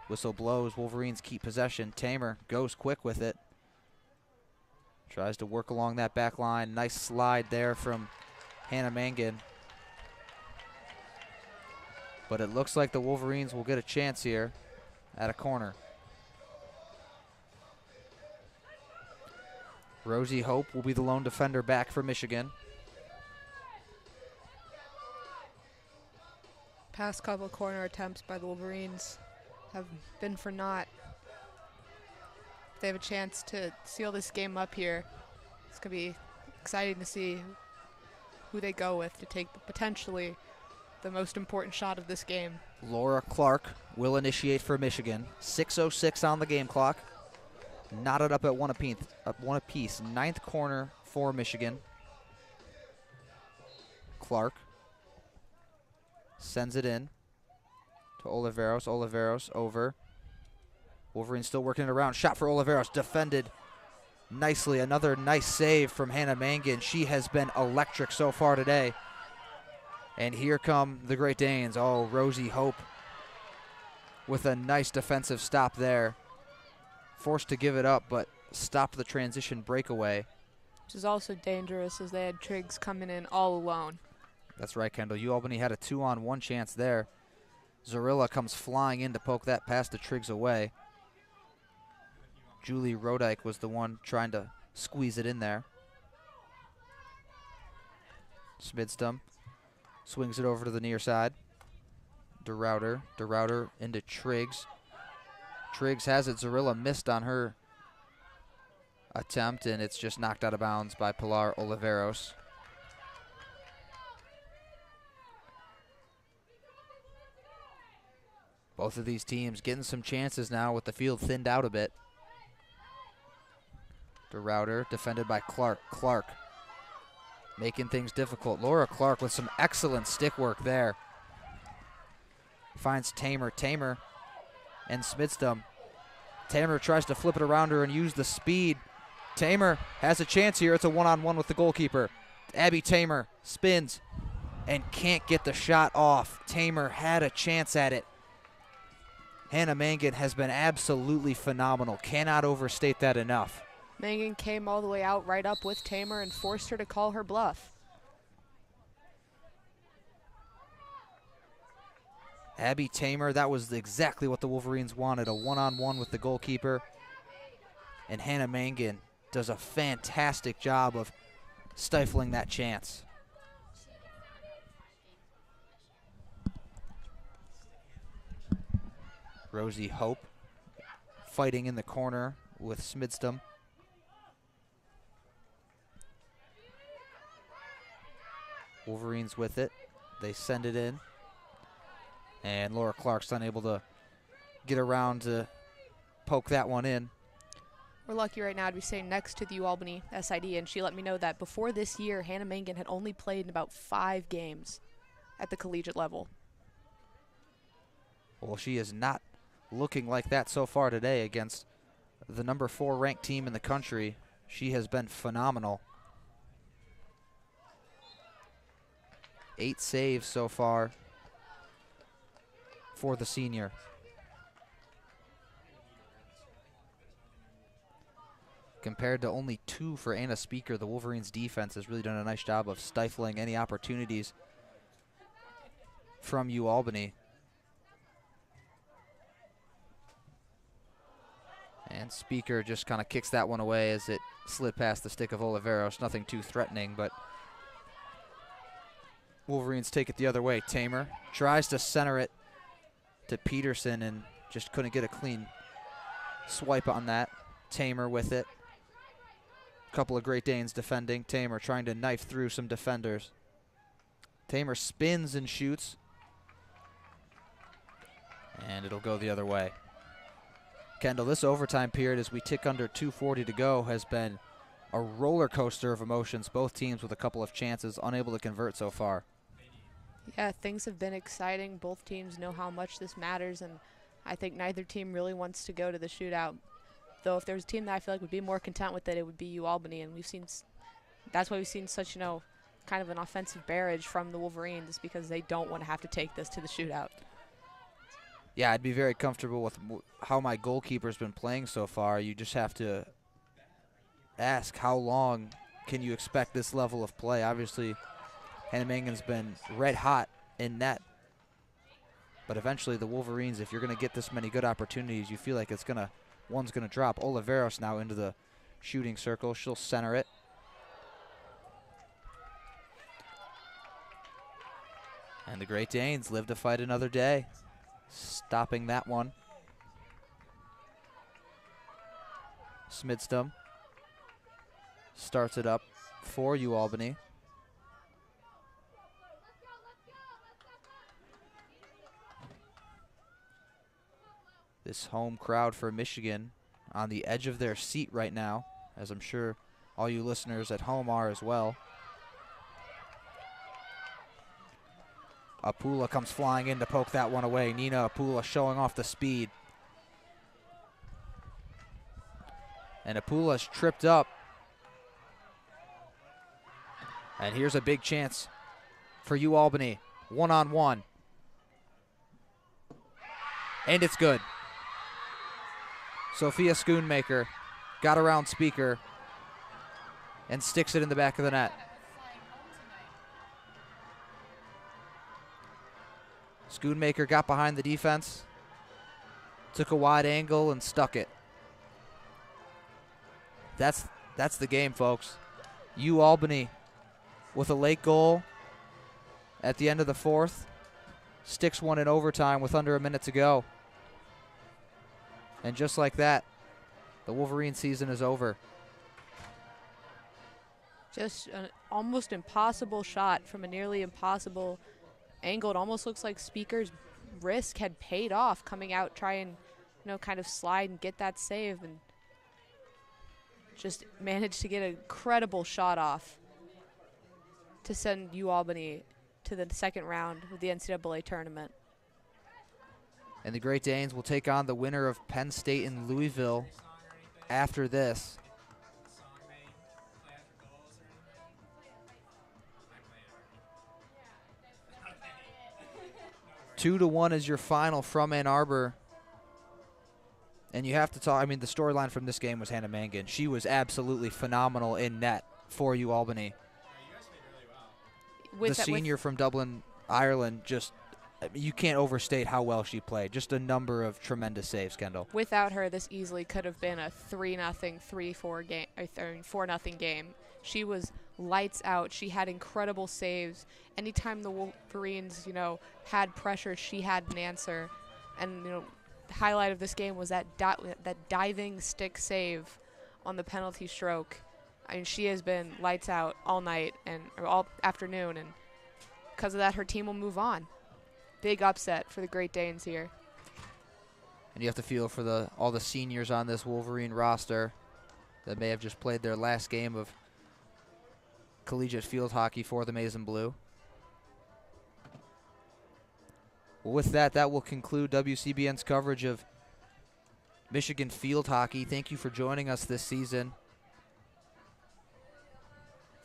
Whistle blows. Wolverines keep possession. Tamer goes quick with it. Tries to work along that back line. Nice slide there from Hannah Mangan. But it looks like the Wolverines will get a chance here at a corner. Rosie Hope will be the lone defender back for Michigan. Past couple corner attempts by the Wolverines have been for naught. If they have a chance to seal this game up here, it's going to be exciting to see who they go with to take potentially the most important shot of this game. Laura Clark will initiate for Michigan. 6:06 on the game clock. Knotted up at one apiece. Ninth corner for Michigan. Clark sends it in to Oliveros. Oliveros over. Wolverine still working it around. Shot for Oliveros. Defended nicely. Another nice save from Hannah Mangan. She has been electric so far today. And here come the Great Danes. Oh, Rosie Hope with a nice defensive stop there. Forced to give it up, but stopped the transition breakaway. Which is also dangerous as they had Triggs coming in all alone. That's right, Kendall. UAlbany had a 2-on-1 chance there. Zarilla comes flying in to poke that pass to Triggs away. Julie Rodike was the one trying to squeeze it in there. Smidstum swings it over to the near side. DeRouter. DeRouter into Triggs. Triggs has it. Zarilla missed on her attempt, and it's just knocked out of bounds by Pilar Oliveros. Both of these teams getting some chances now with the field thinned out a bit. DeRouter defended by Clark. Clark making things difficult. Laura Clark with some excellent stick work there. Finds Tamer. Tamer and Smidstum. Tamer tries to flip it around her and use the speed. Tamer has a chance here. It's a one-on-one with the goalkeeper. Abby Tamer spins and can't get the shot off. Tamer had a chance at it. Hannah Mangan has been absolutely phenomenal. Cannot overstate that enough. Mangan came all the way out right up with Tamer and forced her to call her bluff. Abby Tamer, that was exactly what the Wolverines wanted, a one-on-one with the goalkeeper. And Hannah Mangan does a fantastic job of stifling that chance. Rosie Hope fighting in the corner with Smidstum. Wolverines with it. They send it in. And Laura Clark's unable to get around to poke that one in. We're lucky right now to be sitting next to the UAlbany SID, and she let me know that before this year, Hannah Mangan had only played in about 5 games at the collegiate level. Well, she is not looking like that so far today against the number 4 ranked team in the country. She has been phenomenal. 8 saves so far for the senior. Compared to only 2 for Anna Speaker, the Wolverines defense has really done a nice job of stifling any opportunities from UAlbany. And Speaker just kind of kicks that one away as it slid past the stick of Oliveros. Nothing too threatening, but Wolverines take it the other way. Tamer tries to center it to Peterson and just couldn't get a clean swipe on that. Tamer with it. Couple of Great Danes defending. Tamer trying to knife through some defenders. Tamer spins and shoots. And it'll go the other way. Kendall, this overtime period as we tick under 2:40 to go has been a roller coaster of emotions. Both teams with a couple of chances, unable to convert so far. Yeah, things have been exciting. Both teams know how much this matters, and I think neither team really wants to go to the shootout. Though if there's a team that I feel like would be more content with it would be UAlbany, and we've seen that's why we've seen such, kind of an offensive barrage from the Wolverines, because they don't want to have to take this to the shootout. Yeah, I'd be very comfortable with how my goalkeeper's been playing so far. You just have to ask, how long can you expect this level of play? Obviously, Hannah Mangan's been red hot in net. But eventually the Wolverines, if you're going to get this many good opportunities, you feel like one's going to drop. Oliveros now into the shooting circle. She'll center it. And the Great Danes live to fight another day, stopping that one. Smidstum starts it up for UAlbany. This home crowd for Michigan on the edge of their seat right now, as I'm sure all you listeners at home are as well. Apula comes flying in to poke that one away. Nina Apula showing off the speed. And Apula's tripped up. And here's a big chance for UAlbany. One-on-one. And it's good. Sophia Schoonmaker got around Speaker and sticks it in the back of the net. Schoonmaker got behind the defense, took a wide angle and stuck it. That's the game, folks. UAlbany with a late goal at the end of the fourth, sticks one in overtime with under a minute to go. And just like that, the Wolverine season is over. Just an almost impossible shot from a nearly impossible angle. It almost looks like Speaker's risk had paid off, coming out, try and, kind of slide and get that save, and just managed to get an incredible shot off to send UAlbany to the second round of the NCAA tournament. And the Great Danes will take on the winner of Penn State and Louisville after this. 2-1 is your final from Ann Arbor. And you have to talk, the storyline from this game was Hannah Mangan. She was absolutely phenomenal in net for UAlbany. The senior from Dublin, Ireland, just, you can't overstate how well she played. Just a number of tremendous saves, Kendall. Without her, this easily could have been a 3-0, 3-4 game, 4-0 game. She was lights out. She had incredible saves. Anytime the Wolverines, had pressure, she had an answer. And, the highlight of this game was that diving stick save on the penalty stroke. She has been lights out all night or all afternoon, and because of that, her team will move on. Big upset for the Great Danes here. And you have to feel for all the seniors on this Wolverine roster that may have just played their last game of collegiate field hockey for the Maize and Blue. Well, with that will conclude WCBN's coverage of Michigan field hockey. Thank you for joining us this season.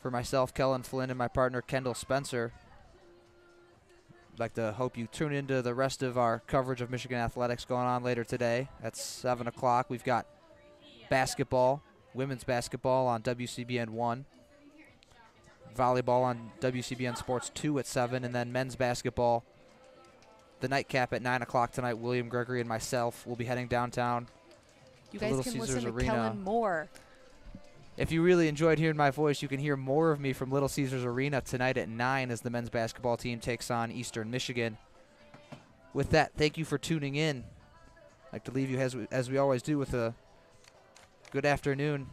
For myself, Kelin, Flynn, and my partner, Kendall Spencer, I'd like to hope you tune into the rest of our coverage of Michigan athletics going on later today at 7 o'clock. We've got basketball, women's basketball on WCBN 1, volleyball on WCBN Sports 2 at 7, and then men's basketball, the nightcap at 9 o'clock tonight. William Gregory and myself will be heading downtown. You guys can listen to Kelin more. If you really enjoyed hearing my voice, you can hear more of me from Little Caesars Arena tonight at 9 as the men's basketball team takes on Eastern Michigan. With that, thank you for tuning in. I'd like to leave you, as we always do, with a good afternoon